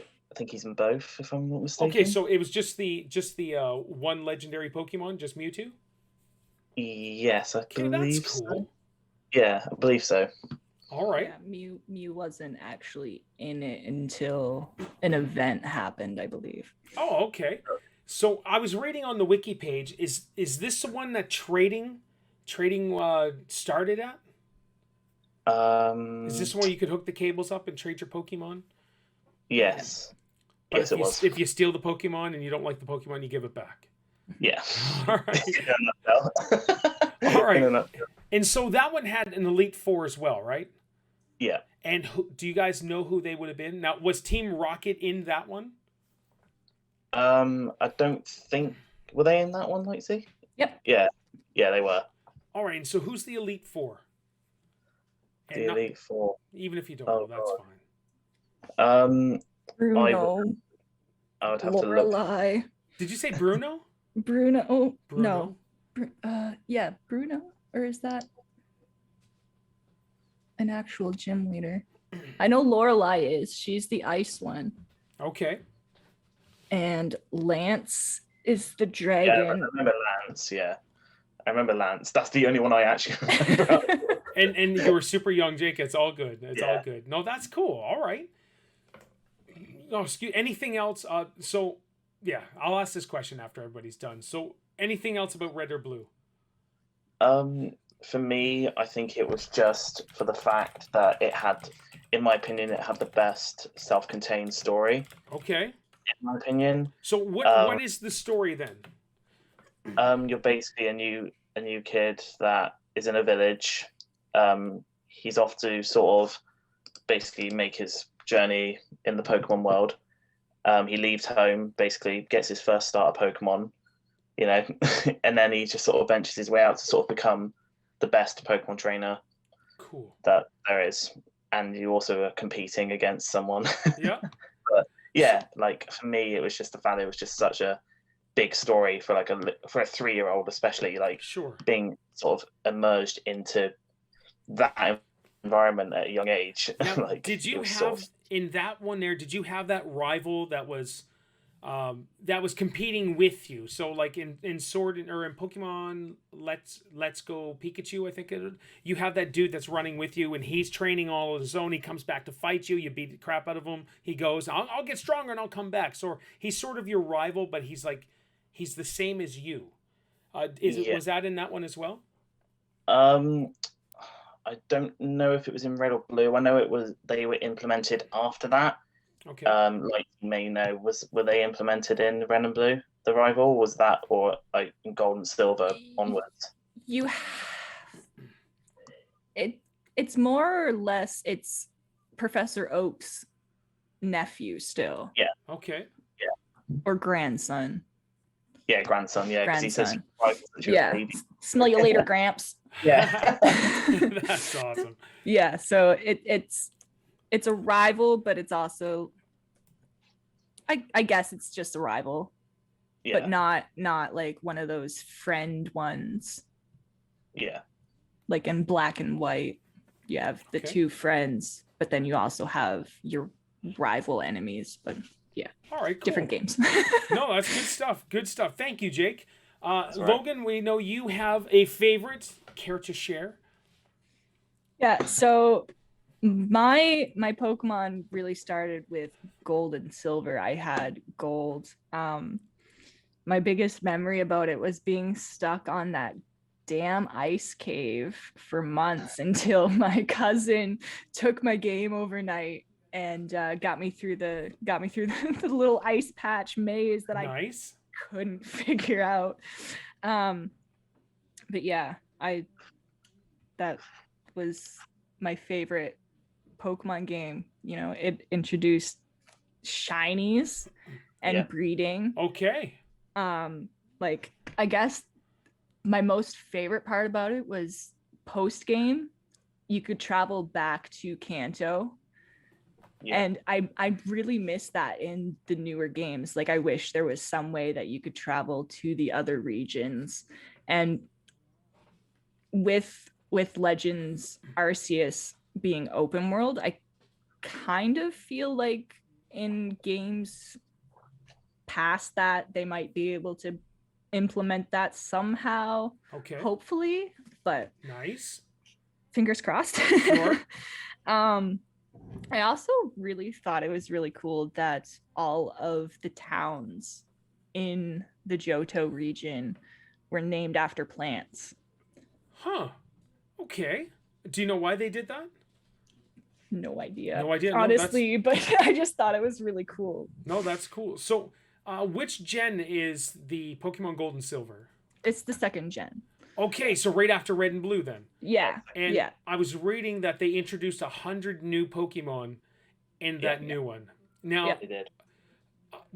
he's in both, if I'm not mistaken. Okay, so it was just the one legendary Pokemon, just Mewtwo? Yes, I believe that's cool. So. Yeah, I believe so. All right. Yeah, Mew wasn't actually in it until an event happened, I believe. Oh, okay. So I was reading on the wiki page. Is this the one that trading started at? Is this where you could hook the cables up and trade your Pokemon? Yes. But yes, it was. If you steal the Pokemon and you don't like the Pokemon, you give it back. Yeah. All right. All right. And so that one had an Elite Four as well, right? Yeah. And do you guys know who they would have been? Now, was Team Rocket in that one? I don't think... Were they in that one, Lightsy? Yep. Yeah, they were. All right, and so who's the Elite Four? Elite Four. Even if you don't know, that's fine. Bruno. I would have Lorelei. to look. Did you say Bruno? Bruno. Bruno? No. Yeah, Bruno. Or is that an actual gym leader? I know Lorelei is. She's the ice one. Okay. And Lance is the dragon. Yeah, I remember Lance, yeah. I remember Lance. That's the only one I actually remember. and you were super young, Jake. It's all good. It's all good. No, that's cool. All right. Oh, anything else? So Yeah, I'll ask this question after everybody's done. So, anything else about Red or Blue? For me, I think it was just for the fact that it had, in my opinion, it had the best self-contained story. Okay. In my opinion. So what is the story then? You're basically a new kid that is in a village. He's off to sort of basically make his journey in the Pokemon world. He leaves home, basically gets his first start of Pokemon, and then he just sort of ventures his way out to sort of become the best Pokemon trainer that there is. And you also are competing against someone. Yeah. But yeah, like for me, it was just the fact it was just such a big story for like for a 3-year-old, especially, like being sort of immersed into that environment at a young age. Now, like, did you have in that one there? Did you have that rival that was competing with you? So like in Sword or in Pokemon Let's Go Pikachu, I think you have that dude that's running with you, and he's training all of his own. He comes back to fight you. You beat the crap out of him. He goes, I'll get stronger and I'll come back. So he's sort of your rival, but he's the same as you. Was that in that one as well? I don't know if it was in Red or Blue. I know they were implemented after that. Okay. Like you may know, were they implemented in Red and Blue? The rival was that, or like in Gold and Silver onwards? It's more or less it's Professor Oak's nephew still. Yeah. Okay. Yeah. Or grandson. Yeah, grandson. Yeah, because he says, "Yeah, smell you later, Gramps." Yeah. That's awesome. Yeah, so it's a rival, but it's also, I guess it's just a rival, but not like one of those friend ones. Yeah. Like in Black and White, you have the two friends, but then you also have your rival enemies. But yeah, all right, cool. Different games. No, that's good stuff. Good stuff. Thank you, Jake. Logan, we know you have a favorite. Care to share? Yeah, so my Pokemon really started with Gold and Silver. I had Gold. My biggest memory about it was being stuck on that damn ice cave for months until my cousin took my game overnight and got me through the little ice patch maze that I couldn't figure out. But yeah, that was my favorite Pokemon game. It introduced shinies and breeding. Okay. Like, I guess my most favorite part about it was post game, you could travel back to Kanto. Yeah. And I really miss that in the newer games. Like, I wish there was some way that you could travel to the other regions. And with Legends Arceus being open world, I kind of feel like in games past that they might be able to implement that somehow. Okay. Hopefully, but nice. Fingers crossed. Sure. I also really thought it was really cool that all of the towns in the Johto region were named after plants. Huh. Okay. Do you know why they did that? No idea. No idea. Honestly, but I just thought it was really cool. No, that's cool. So, which gen is the Pokemon Gold and Silver? It's the second gen. Okay, so right after Red and Blue then. Yeah. And I was reading that they introduced 100 new Pokemon in that new one. Now, they did.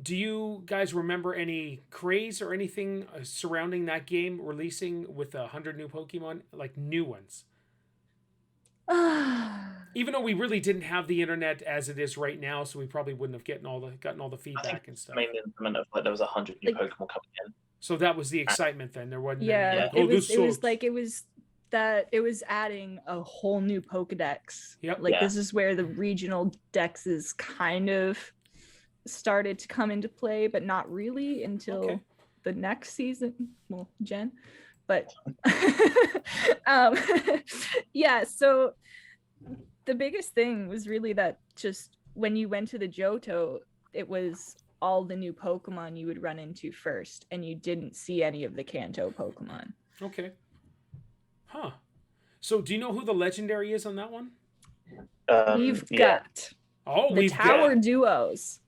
Do you guys remember any craze or anything surrounding that game releasing with 100 new Pokemon, like new ones? Even though we really didn't have the internet as it is right now, so we probably wouldn't have gotten all the feedback and stuff. I mean, there was 100 new Pokemon coming in. So that was the excitement then. There wasn't. Yeah, it was adding a whole new Pokedex. Yep. Like this is where the regional dexes kind of started to come into play, but not really until the next season. Well, Jen. But yeah, so the biggest thing was really that just when you went to the Johto, it was all the new Pokemon you would run into first, and you didn't see any of the Kanto Pokemon. Okay. Huh. So do you know who the legendary is on that one? We've got the tower duos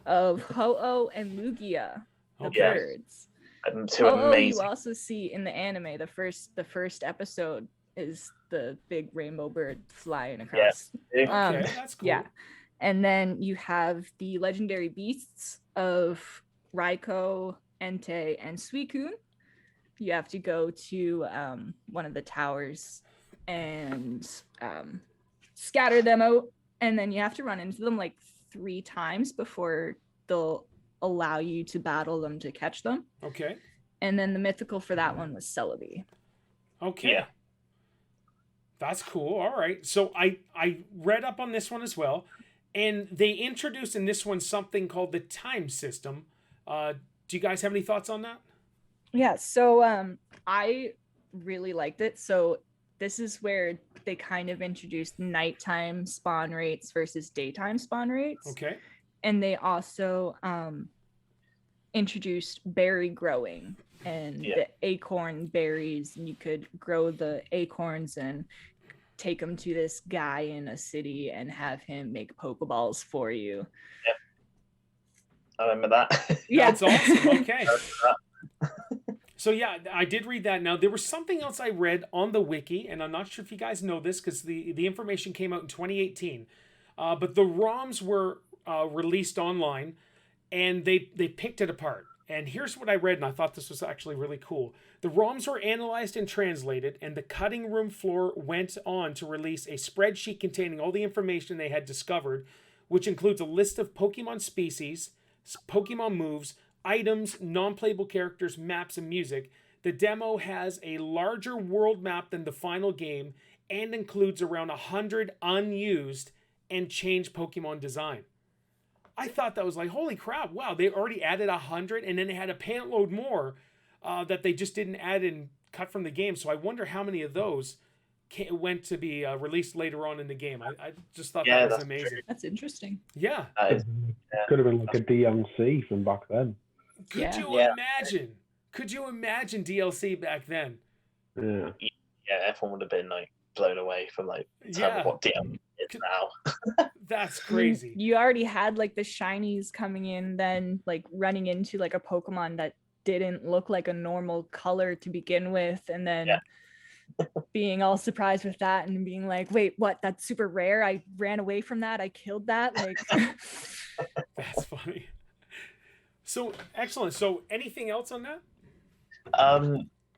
of Ho-Oh and Lugia, the birds. Ho-Oh you also see in the anime. The first episode is the big rainbow bird flying across. Okay, that's cool. Yeah. And then you have the legendary beasts of Raikou, Entei, and Suicune. You have to go to one of the towers and scatter them out, and then you have to run into them like 3 times before they'll allow you to battle them to catch them. Okay. And then the mythical for that one was Celebi. Okay. Yeah. That's cool. All right. So I read up on this one as well, and they introduced in this one something called the time system. Do you guys have any thoughts on that? Yeah. So I really liked it. So this is where they kind of introduced nighttime spawn rates versus daytime spawn rates. Okay. And they also introduced berry growing and the acorn berries, and you could grow the acorns and take them to this guy in a city and have him make Pokeballs for you. Yep. I remember that. Yeah. That's awesome. Okay. So yeah, I did read that. Now there was something else I read on the wiki, and I'm not sure if you guys know this because the information came out in 2018. But the ROMs were released online, and they picked it apart. And here's what I read, and I thought this was actually really cool. The ROMs were analyzed and translated, and the cutting room floor went on to release a spreadsheet containing all the information they had discovered, which includes a list of Pokemon species, Pokemon moves, items, non-playable characters, maps, and music. The demo has a larger world map than the final game and includes around 100 unused and changed Pokemon design. I thought that was like, holy crap, wow, they already added 100, and then they had a pant load more that they just didn't add and cut from the game. So I wonder how many of those went to be released later on in the game. I just thought that was amazing. True. That's interesting. Yeah. Could have been like a DLC from back then. Could you imagine? Could you imagine DLC back then? Yeah. Yeah, everyone would have been like blown away from like what DLC is now. That's crazy. You already had like the shinies coming in, then like running into like a Pokemon that didn't look like a normal color to begin with, and then being all surprised with that and being like, wait, what? That's super rare. I ran away from that. I killed that. Like that's funny. So excellent. So anything else on that?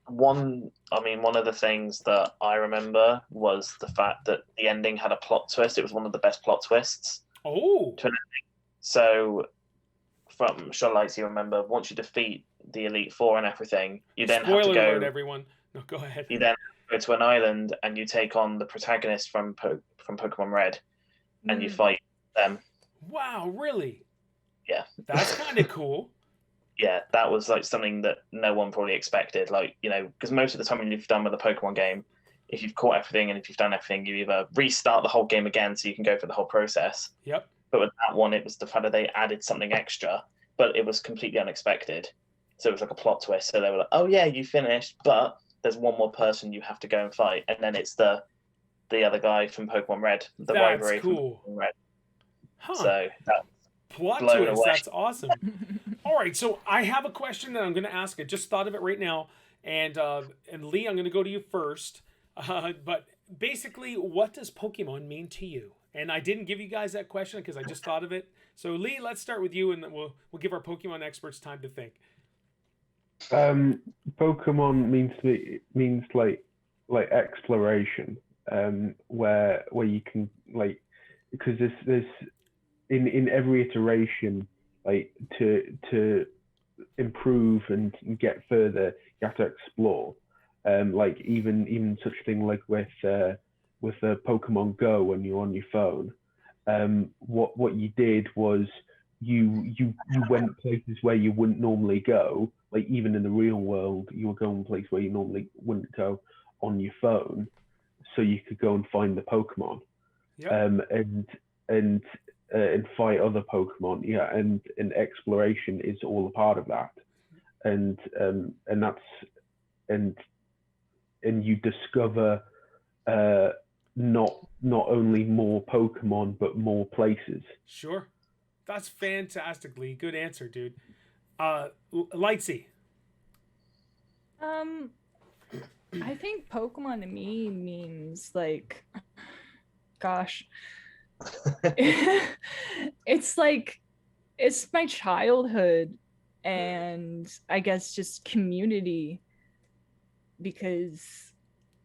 One of the things that I remember was the fact that the ending had a plot twist. It was one of the best plot twists. Oh. So from Lightsy, you remember, once you defeat the Elite Four and everything, you then have to go. Alert, everyone. No, go ahead. You then go to an island and you take on the protagonist from Pokemon Red, and you fight them. Wow, really? Yeah. That's kind of cool. Yeah, that was like something that no one probably expected. Like, because most of the time when you've done with a Pokemon game, if you've caught everything and if you've done everything, you either restart the whole game again so you can go through the whole process. Yep. But with that one, it was the fact that they added something extra, but it was completely unexpected. So it was like a plot twist. So they were like, oh yeah, you finished, but there's one more person you have to go and fight. And then it's the other guy from Pokemon Red, the rivalry from Pokemon Red. Huh. So that plot twist, that's awesome. All right, so I have a question that I'm going to ask. I just thought of it right now, and Lee, I'm going to go to you first. But basically, what does Pokemon mean to you? And I didn't give you guys that question because I just thought of it. So Lee, let's start with you, and then we'll give our Pokemon experts time to think. Pokemon means like exploration, where you can because there's in every iteration, like to improve and get further, you have to explore. Like even such a thing like with Pokemon Go when you're on your phone. What you did was you went places where you wouldn't normally go. Like even in the real world, you were going places where you normally wouldn't go on your phone, so you could go and find the Pokemon. Yep. and fight other Pokemon. Yeah, and exploration is all a part of that, and that's and you discover not only more Pokemon but more places. Sure. That's fantastically good answer, dude. Lightsy. I think Pokemon to me means like, gosh, it's like, it's my childhood and I guess just community, because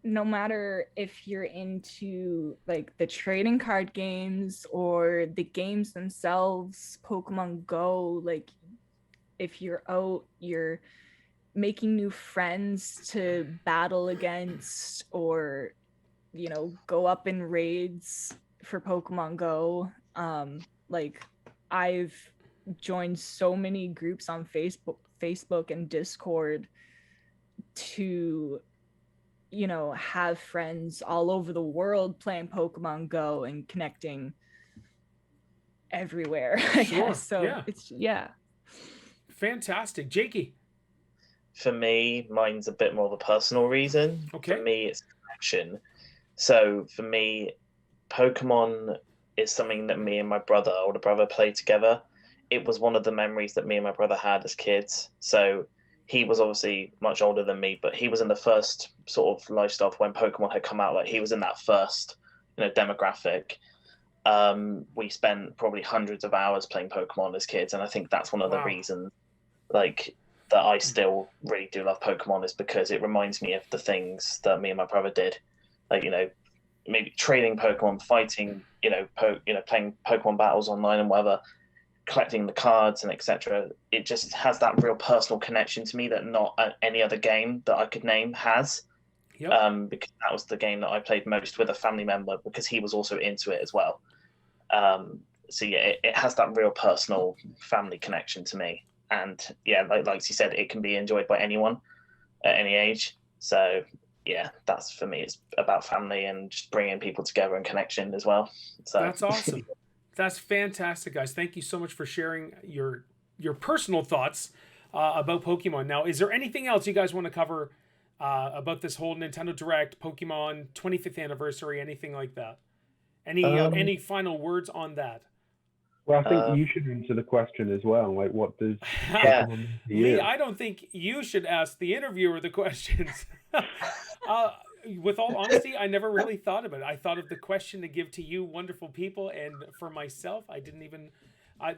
no matter if you're into like the trading card games or the games themselves, Pokemon Go, like if you're out, you're making new friends to battle against, or go up in raids for Pokemon Go. Like I've joined so many groups on Facebook and Discord to have friends all over the world playing Pokemon Go and connecting everywhere. I guess so. Yeah. It's Fantastic. Jakey. For me, mine's a bit more of a personal reason. Okay. For me, it's connection. So for me, Pokemon is something that me and my older brother, played together. It was one of the memories that me and my brother had as kids. So he was obviously much older than me, but he was in the first sort of lifestyle when Pokemon had come out. Like he was in that first, demographic. We spent probably hundreds of hours playing Pokemon as kids, and I think that's one of the reasons, like, that I still really do love Pokemon, is because it reminds me of the things that me and my brother did, like maybe trading Pokemon, fighting, playing Pokemon battles online and whatever, collecting the cards and etc. It just has that real personal connection to me that not any other game that I could name has. Yep. Because that was the game that I played most with a family member, because he was also into it as well. So yeah, it has that real personal family connection to me. And yeah, like you said, it can be enjoyed by anyone at any age. So yeah, that's, for me, it's about family and just bringing people together and connection as well. So that's awesome. That's fantastic, guys. Thank you so much for sharing your personal thoughts about Pokemon. Now, is there anything else you guys want to cover about this whole Nintendo Direct, Pokemon 25th anniversary, anything like that? Any final words on that? Well, I think you should answer the question as well. Like, what does Pokemon mean to Lee, you? I don't think you should ask the interviewer the questions. With all honesty, I never really thought of it. I thought of the question to give to you wonderful people, and for myself, I didn't even,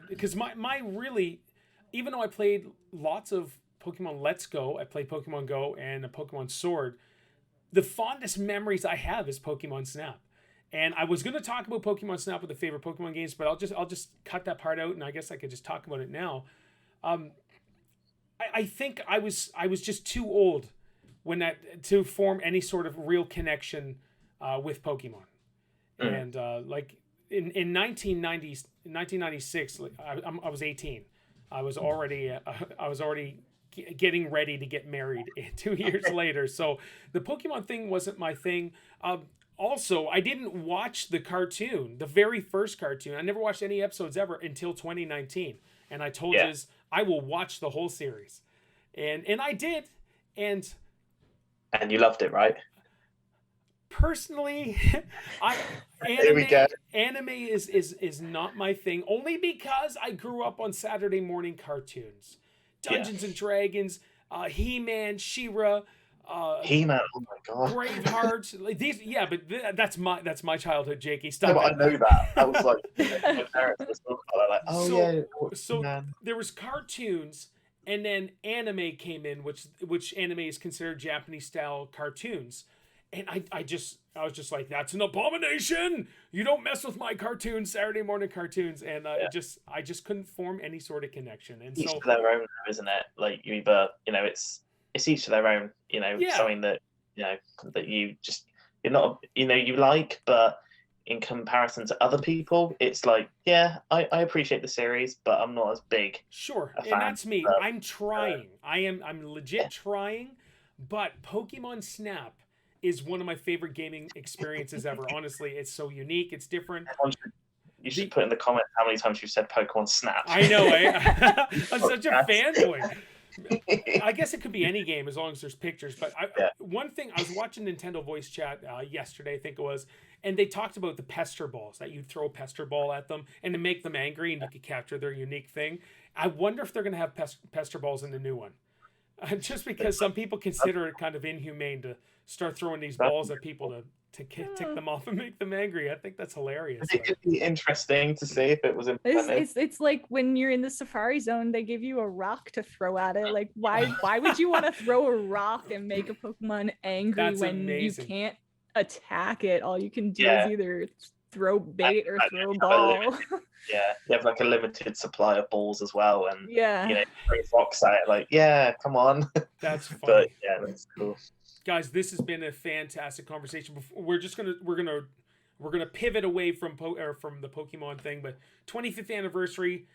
because my really, even though I played lots of Pokemon Let's Go, I played Pokemon Go and a Pokemon Sword, the fondest memories I have is Pokemon Snap. And I was going to talk about Pokemon Snap with the favorite Pokemon games, but I'll just cut that part out, and I guess I could just talk about it now. I think I was just too old to form any sort of real connection with Pokemon. And like in 1996, I was 18. I was already getting ready to get married 2 years later. So the Pokemon thing wasn't my thing. Also, I didn't watch the cartoon, the very first cartoon. I never watched any episodes ever until 2019. And I told you I will watch the whole series. And I did. And you loved it, right? Personally, Here we go. Anime is not my thing, only because I grew up on Saturday morning cartoons. Dungeons and Dragons, He-Man, She-Ra, He-Man, oh my god, Braveheart. Like these, but that's my childhood, Jakey. Stop. No, I know that. I was like, my parents were so like, so there was cartoons, and then anime came in, which anime is considered Japanese style cartoons. And I was just like, that's an abomination. You don't mess with my cartoons, Saturday morning cartoons. And I just couldn't form any sort of connection. And each so to their own, isn't it? Like you either, it's each to their own, something that, that you just, you're not, you like, but in comparison to other people, it's like, I appreciate the series, but I'm not as big. Sure. A And fan. that's me. I'm trying. I'm legit trying, but Pokemon Snap is one of my favorite gaming experiences ever. Honestly, it's so unique. It's different. You should put in the comments how many times you've said Pokemon Snap. I know, eh? I'm such a fanboy. I guess it could be any game as long as there's pictures. But one thing, I was watching Nintendo Voice Chat yesterday, I think it was, and they talked about the pester balls, that you'd throw a pester ball at them and to make them angry and you could capture their unique thing. I wonder if they're going to have pester balls in the new one. Just because some people consider it kind of inhumane to start throwing these balls at people to tick them off and make them angry. I think would hilarious. It could be interesting to see if it was implemented. It's like when you're in the Safari Zone, they give you a rock to throw at it. Like, why would you want to throw a rock and make a Pokemon angry when amazing. You can't attack it? All you can do is either throw bait or throw a ball. You have like a limited supply of balls as well, and you know, three rocks at it. Like, come on. That's funny. But that's cool. Guys, this has been a fantastic conversation. We're gonna pivot away from the Pokemon thing, but 25th anniversary,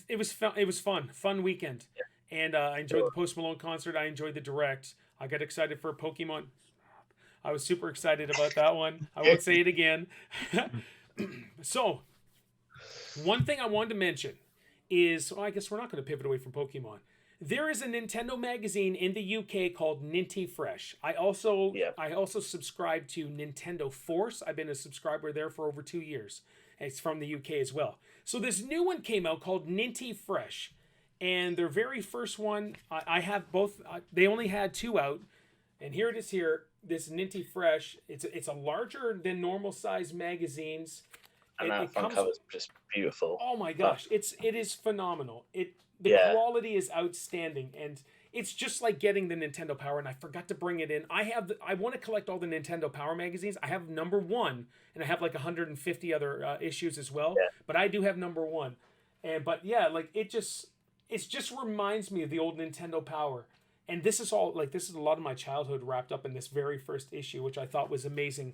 it was fun weekend, and I enjoyed the Post Malone concert. I enjoyed the Direct. I got excited for Pokemon. I was super excited about that one. I won't say it again. So, one thing I wanted to mention is, I guess we're not going to pivot away from Pokemon. There is a Nintendo magazine in the UK called Ninty Fresh. I also subscribe to Nintendo Force. I've been a subscriber there for over 2 years. It's from the UK as well. So this new one came out called Ninty Fresh. And their very first one, I have both. They only had 2 out. And here it is here. This Ninty Fresh. It's a larger than normal size magazines. And that front cover is just beautiful. Oh my gosh, it is phenomenal. The quality is outstanding, and it's just like getting the Nintendo Power. And I forgot to bring it in. I want to collect all the Nintendo Power magazines. I have number 1, and I have like 150 other issues as well. Yeah. But I do have number 1, it just reminds me of the old Nintendo Power. And this is a lot of my childhood wrapped up in this very first issue, which I thought was amazing.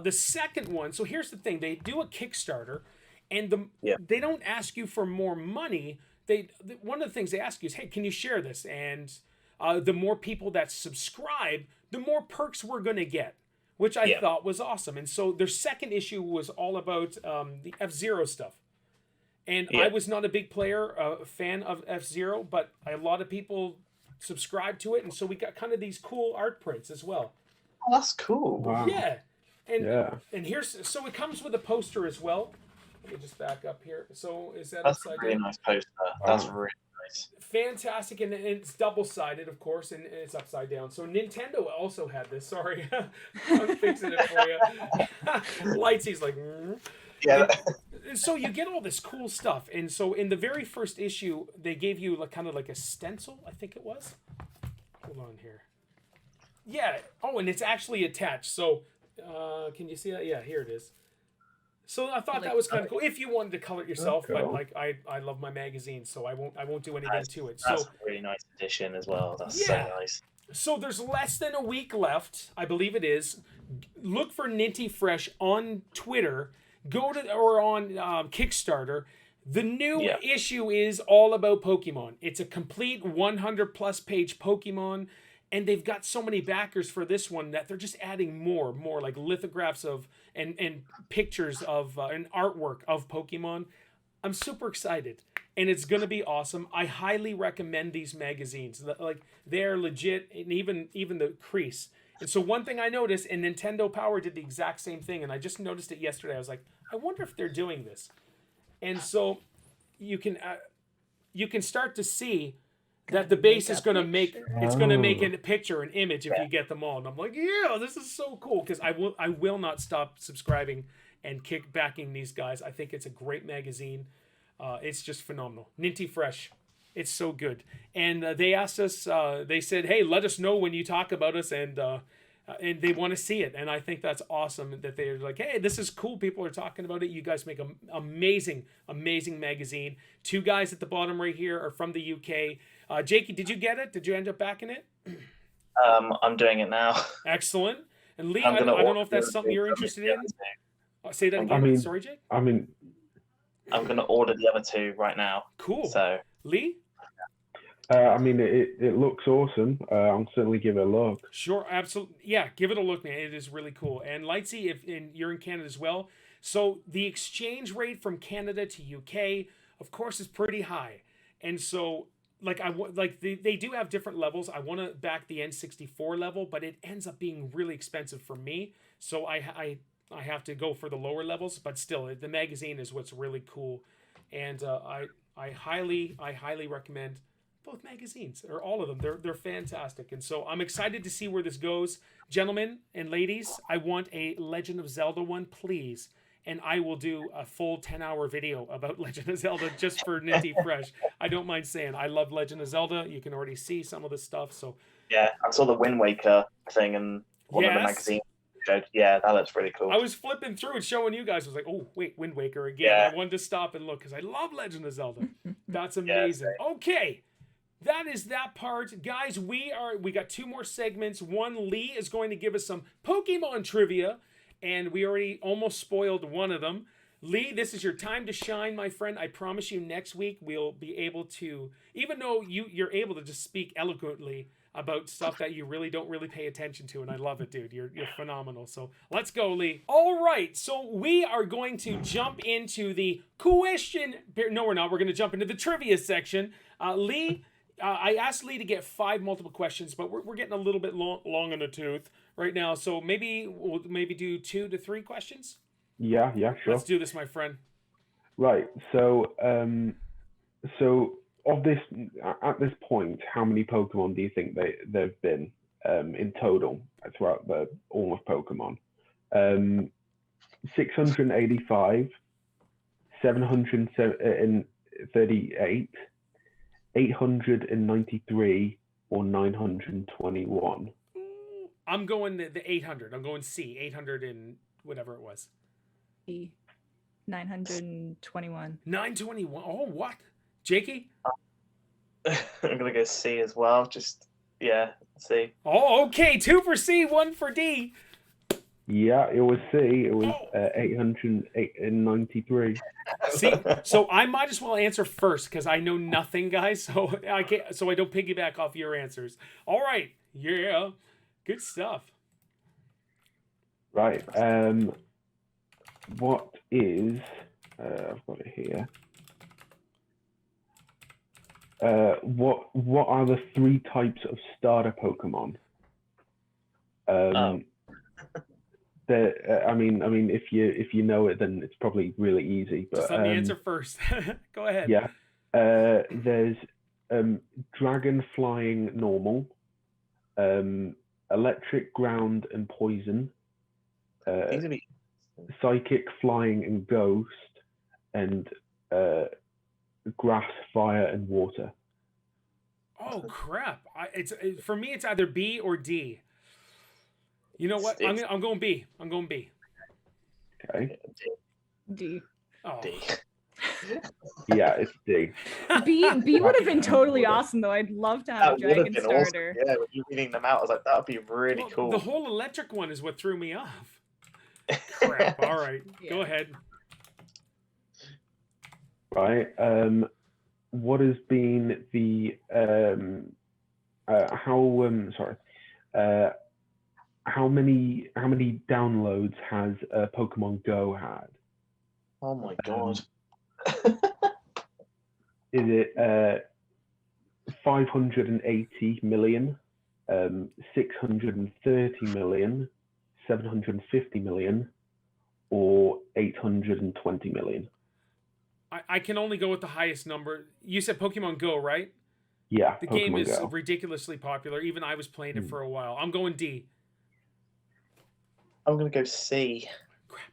The second one, so here's the thing. They do a Kickstarter, and they don't ask you for more money. One of the things they ask you is, hey, can you share this? And the more people that subscribe, the more perks we're going to get, which I thought was awesome. And so their second issue was all about the F-Zero stuff. And I was not a big fan of F-Zero, but a lot of people subscribe to it, and so we got kind of these cool art prints as well. Oh, that's cool. Wow. Yeah. And it comes with a poster as well. Let me just back up here. So that's upside down? Really nice poster. That's really nice. Fantastic, and it's double-sided, of course, and it's upside down. So Nintendo also had this. Sorry, I'm fixing it for you. Lightsy's like. And so you get all this cool stuff, and so in the very first issue, they gave you kind of like a stencil, I think it was. Hold on here. Yeah. Oh, and it's actually attached. So, can you see that? Yeah, here it is. So I thought that was kind of cool. If you wanted to color it yourself, but I love my magazine, so I won't do anything to it. That's a really nice addition as well. That's so nice. So there's less than a week left, I believe it is. Look for Ninty Fresh on Twitter. Go to or on Kickstarter. The new issue is all about Pokemon. It's a complete 100+ page Pokemon, and they've got so many backers for this one that they're just adding more like lithographs of and pictures of and artwork of Pokemon. I'm super excited, and it's gonna be awesome. I highly recommend these magazines. Like, they're legit, and even the crease. And so one thing I noticed, and Nintendo Power did the exact same thing, and I just noticed it yesterday. I was like, I wonder if they're doing this. And so you can start to see that the base is going to make a picture, an image, if you get them all. And I'm like, yeah, this is so cool, because I will not stop subscribing and backing these guys. I think it's a great magazine. It's just phenomenal. Ninty Fresh. It's so good. And they asked us, they said, hey, let us know when you talk about us, and they want to see it. And I think that's awesome that they're like, hey, this is cool. People are talking about it. You guys make an amazing, amazing magazine. 2 guys at the bottom right here are from the UK. Jakey, did you get it? Did you end up backing it? I'm doing it now. Excellent. And Lee, I don't know if that's something you're interested in. Say that again. Sorry, Jake? I'm going to order the other 2 right now. Cool. So Lee? It looks awesome. I'll certainly give it a look. Sure, absolutely. Yeah, give it a look, man. It is really cool. And Lightsy, if you're in Canada as well, So the exchange rate from Canada to UK, of course, is pretty high. And so like they do have different levels. I want to back the N64 level, but it ends up being really expensive for me. So I have to go for the lower levels, but still the magazine is what's really cool. And I highly recommend both magazines, or all of them. They're fantastic. And so I'm excited to see where this goes. Gentlemen and ladies, I want a Legend of Zelda one, please. And I will do a full 10-hour video about Legend of Zelda just for Nitty Fresh. I don't mind saying I love Legend of Zelda. You can already see some of the stuff. So yeah, I saw the Wind Waker thing and one of the magazines. Yeah, that looks really cool. I was flipping through and showing you guys. I was like, oh, wait, Wind Waker again. Yeah. I wanted to stop and look because I love Legend of Zelda. That's amazing. Yeah, okay. That is that part. Guys, we got 2 more segments. One, Lee is going to give us some Pokemon trivia, and we already almost spoiled one of them. Lee, this is your time to shine, my friend. I promise you next week we'll be able to, even though you're able to just speak eloquently about stuff that you really don't pay attention to, and I love it, dude. You're phenomenal. So let's go, Lee. All right, so we are going to jump into the question. No, we're not. We're going to jump into the trivia section. Lee, I asked Lee to get 5 multiple questions, but we're getting a little bit long in the tooth right now. So we'll do 2 to 3 questions. Yeah, sure. Let's do this, my friend. Right. So of this, at this point, how many Pokemon do you think there've been in total throughout all of Pokemon? 685, 738, 893, or 921? I'm going the 800. I'm going C. 800 and whatever it was. C. 921. 921. Oh, what? Jakey? I'm going to go C as well. Just, yeah, C. Oh, okay. 2 for C, 1 for D. Yeah, it was C. It was 893. See, so I might as well answer first because I know nothing, guys. So I don't piggyback off your answers. All right. Yeah. Good stuff. Right. What is... I've got it here. What are the 3 types of starter Pokemon? I mean, if you know it, then it's probably really easy. But just let me answer first. Go ahead. Yeah. There's Dragon Flying Normal, Electric Ground and Poison, Psychic Flying and Ghost, and Grass, Fire, and Water. Oh crap! For me, it's either B or D. You know what? I'm going B. I'm going B. Okay. D. Oh. D. Yeah, it's D. B would have been totally awesome, though. I'd love to have a Dragon Starter. Awesome. Yeah, when you reading them out, I was like, that would be really cool. The whole electric one is what threw me off. Crap. All right. Yeah. Go ahead. Right. What has been the how many downloads has Pokemon Go had? Oh my god. Is it 580 million, 630 million, 750 million, or 820 million? I can only go with the highest number. You said Pokemon Go, right? Yeah. The game is ridiculously popular. Even I was playing it for a while. I'm going D. I'm going to go C. Crap.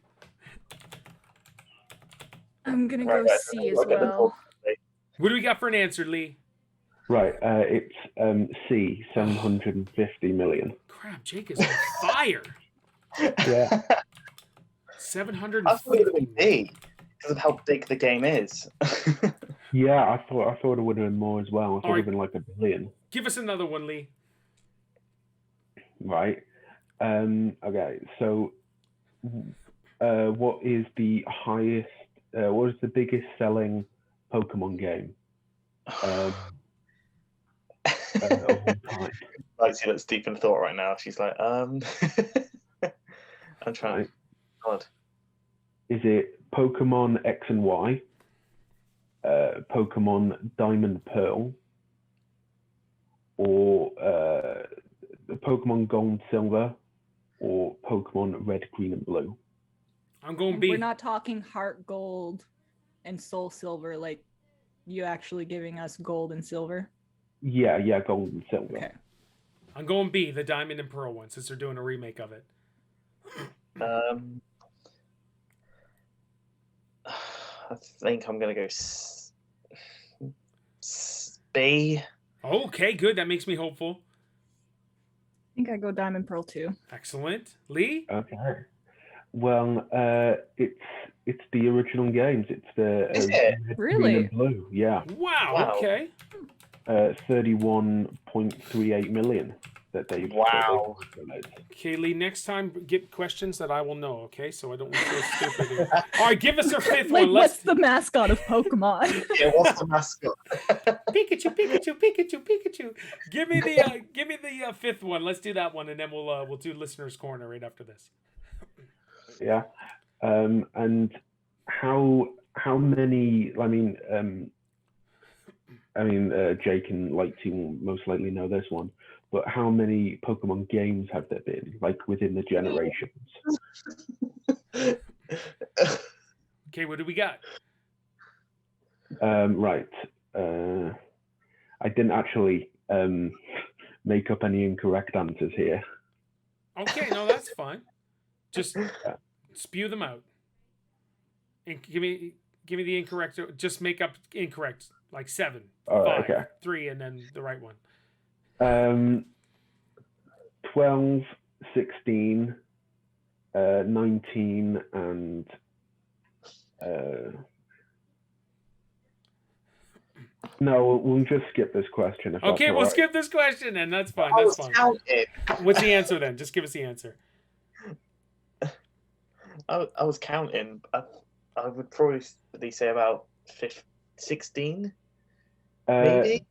I'm going to go C as well. What do we got for an answer, Lee? Right. It's C, 750 million. Crap, Jake is on fire. Yeah. 750 I thought it would be D because of how big the game is. Yeah, I thought it would have been more as well. I thought it would have been like 1 billion. Give us another one, Lee. Right. Okay. So, what is the highest? What is the biggest selling Pokemon game? Of all time? Lightsy looks deep in thought right now. She's like, I'm trying. Right. God. Is it Pokemon X and Y, Pokemon Diamond Pearl, or Pokemon Gold and Silver, or Pokemon Red, Green, and Blue? I'm going And B. we're not talking Heart Gold and Soul Silver, like you actually giving us gold and silver. Yeah, Gold and Silver. Okay. I'm going B, the Diamond and Pearl one, since they're doing a remake of it. I think I'm gonna go B. Okay, good. That makes me hopeful. I think I go Diamond Pearl too. Excellent. Lee? Okay. Well, it's the original games. It's the Is it? Red, Really? Green, and Blue. Yeah, Wow. Okay. 31.38 million that they. Wow. Okay, Lee, next time get questions that I will know, okay? So I don't look so stupid here. All right, give us our fifth Like, one. what's the mascot of Pokemon? Yeah, what's the mascot? Pikachu, Pikachu, Pikachu, Pikachu. Give me the fifth one. Let's do that one, and then we'll do listeners' corner right after this. Yeah, and how many? Jake and Lightsy will most likely know this one, but how many Pokemon games have there been, like within the generations? Okay, what do we got? Right. I didn't actually make up any incorrect answers here. Okay, no, that's fine. Just spew them out. And give me the incorrect. Just make up incorrect, like 7, 5, Okay. 3, and then the right one. 12, 16, 19, and no, we'll just skip this question. If Okay, that's we'll all right. skip this question, and that's fine. I That's was fine. counting. What's the answer then? Just give us the answer. I was counting. I would probably say about 16, maybe.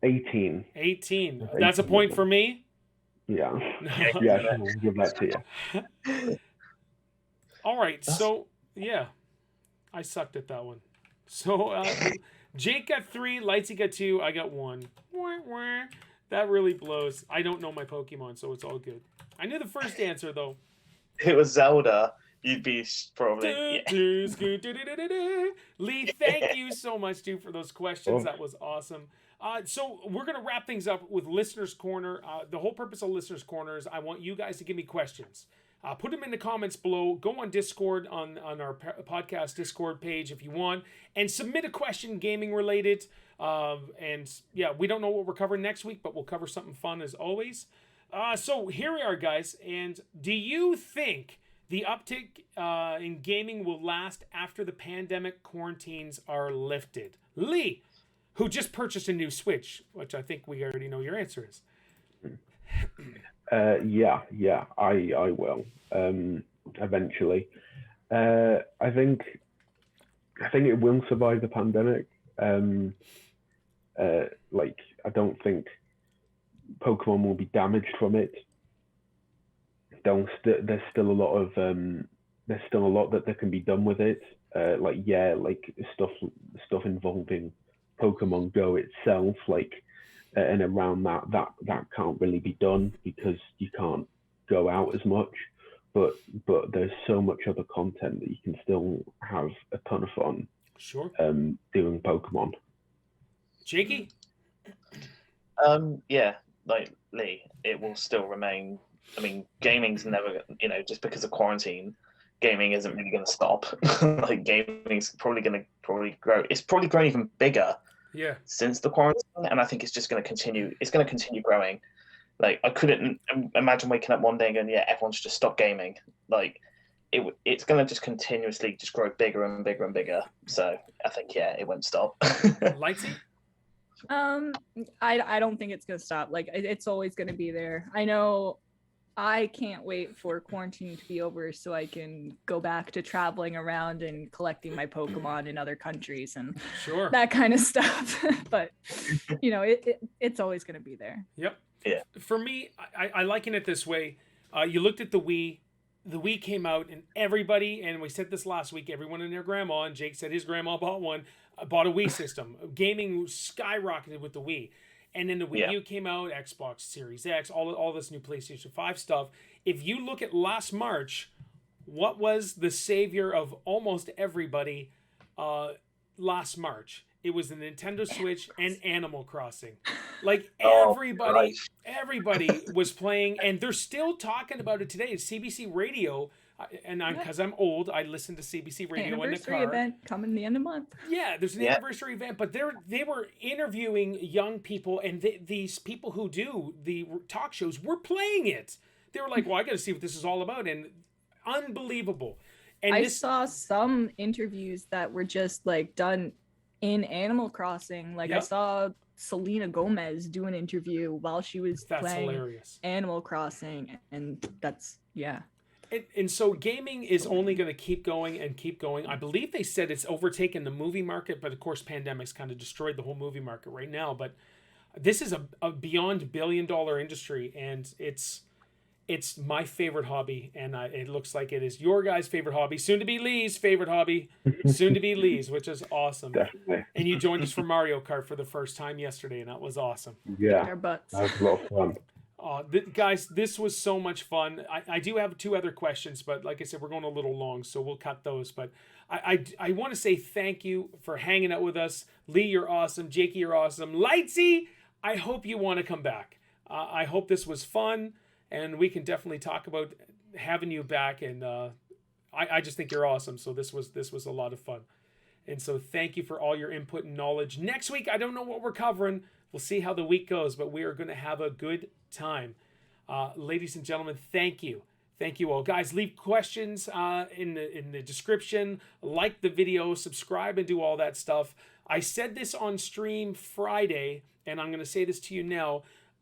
18. 18. That's a point for me. Yeah. Yeah, we'll give that to you. All right. So, yeah. I sucked at that one. So, Jake got 3, Lightsy got 2, I got 1. Wah, wah. That really blows. I don't know my Pokemon, so it's all good. I knew the first answer, though. If it was Zelda, you'd be probably. Yeah. Lee, thank you so much, dude, for those questions. That was awesome. So we're going to wrap things up with Listener's Corner. The whole purpose of Listener's Corner is I want you guys to give me questions. Put them in the comments below. Go on Discord, on our podcast Discord page if you want, and submit a question gaming related. And yeah, we don't know what we're covering next week, but we'll cover something fun as always. So here we are, guys. And do you think the uptick in gaming will last after the pandemic quarantines are lifted? Lee, who just purchased a new Switch, which I think we already know your answer is. Yeah, I will. Eventually. I think it will survive the pandemic. I don't think Pokemon will be damaged from it. There's still a lot that can be done with it. Stuff involving Pokemon Go itself, and around that can't really be done because you can't go out as much. But there's so much other content that you can still have a ton of fun. Sure. Doing Pokemon. Jakey? Yeah, like Lee, it will still remain. I mean, gaming's never, just because of quarantine, gaming isn't really going to stop. Like, gaming's probably going to grow. It's probably grown even bigger. Yeah. Since the quarantine, and I think it's just going to continue. It's going to continue growing. Like, I couldn't imagine waking up one day and going, "Yeah, everyone should just stop gaming." Like, it's going to just continuously just grow bigger and bigger and bigger. So I think, yeah, it won't stop. Lightsy? I don't think it's gonna stop. Like, it's always gonna be there. I know. I can't wait for quarantine to be over so I can go back to traveling around and collecting my Pokemon in other countries and Sure. that kind of stuff. But it's always going to be there. Yep. Yeah. For me, I liken it this way. You looked at the Wii, the Wii came out, and everybody, and we said this last week, everyone and their grandma, and Jake said his grandma bought one, bought a Wii system. Gaming skyrocketed with the Wii. And then the Wii U came out, Xbox Series X, all this new PlayStation 5 stuff. If you look at last March, what was the savior of almost everybody last March? It was the Nintendo Switch and Animal Crossing. Like everybody was playing, and they're still talking about it today. CBC Radio, and because I'm old, I listen to CBC Radio in the car. Anniversary event coming the end of the month. Yeah, there's an anniversary event, but they were interviewing young people, and these people who do the talk shows were playing it. They were like, "Well, I got to see what this is all about," and unbelievable. And I saw some interviews that were just like done in Animal Crossing. Like I saw Selena Gomez do an interview while she was playing hilarious. Animal Crossing, and that's And so gaming is only going to keep going and keep going. I believe they said it's overtaken the movie market, but of course pandemic's kind of destroyed the whole movie market right now. But this is a beyond billion-dollar industry, and it's my favorite hobby, and it looks like it is your guys' favorite hobby, soon to be Lee's favorite hobby, soon to be Lee's, which is awesome. Definitely. And you joined us for Mario Kart for the first time yesterday, and that was awesome. Yeah, our butts. that was a lot of fun. Guys, this was so much fun. I do have 2 other questions, but like I said, we're going a little long, so we'll cut those. But I want to say thank you for hanging out with us. Lee, you're awesome. Jakey, you're awesome. Lightsy, I hope you want to come back. I hope this was fun, and we can definitely talk about having you back. And I just think you're awesome. So this was a lot of fun. And so thank you for all your input and knowledge. Next week, I don't know what we're covering. We'll see how the week goes, but we are going to have a good time. Ladies and gentlemen, thank you. Thank you all. Guys, leave questions in the description. Like the video, subscribe, and do all that stuff. I said this on stream Friday, and I'm going to say this to you now.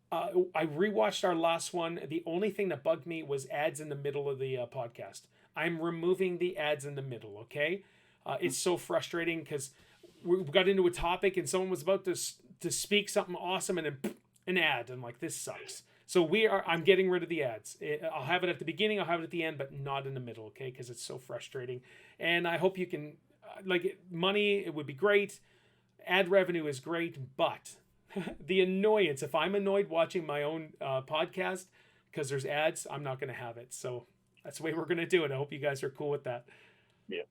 I rewatched our last one. The only thing that bugged me was ads in the middle of the podcast. I'm removing the ads in the middle, okay? It's so frustrating because we got into a topic and someone was about to speak something awesome and then an ad. I'm like, this sucks. So I'm getting rid of the ads. I'll have it at the beginning, I'll have it at the end, but not in the middle, okay? Because it's so frustrating. And I hope you can, money, it would be great. Ad revenue is great, but the annoyance, if I'm annoyed watching my own podcast because there's ads, I'm not going to have it. So that's the way we're going to do it. I hope you guys are cool with that. Yeah.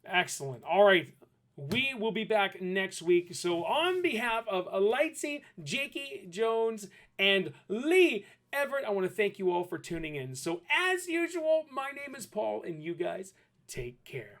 Excellent. All right. We will be back next week. So on behalf of Lightsy, Jakey Jones, and Lee Everett, I want to thank you all for tuning in. So as usual, my name is Paul, and you guys take care.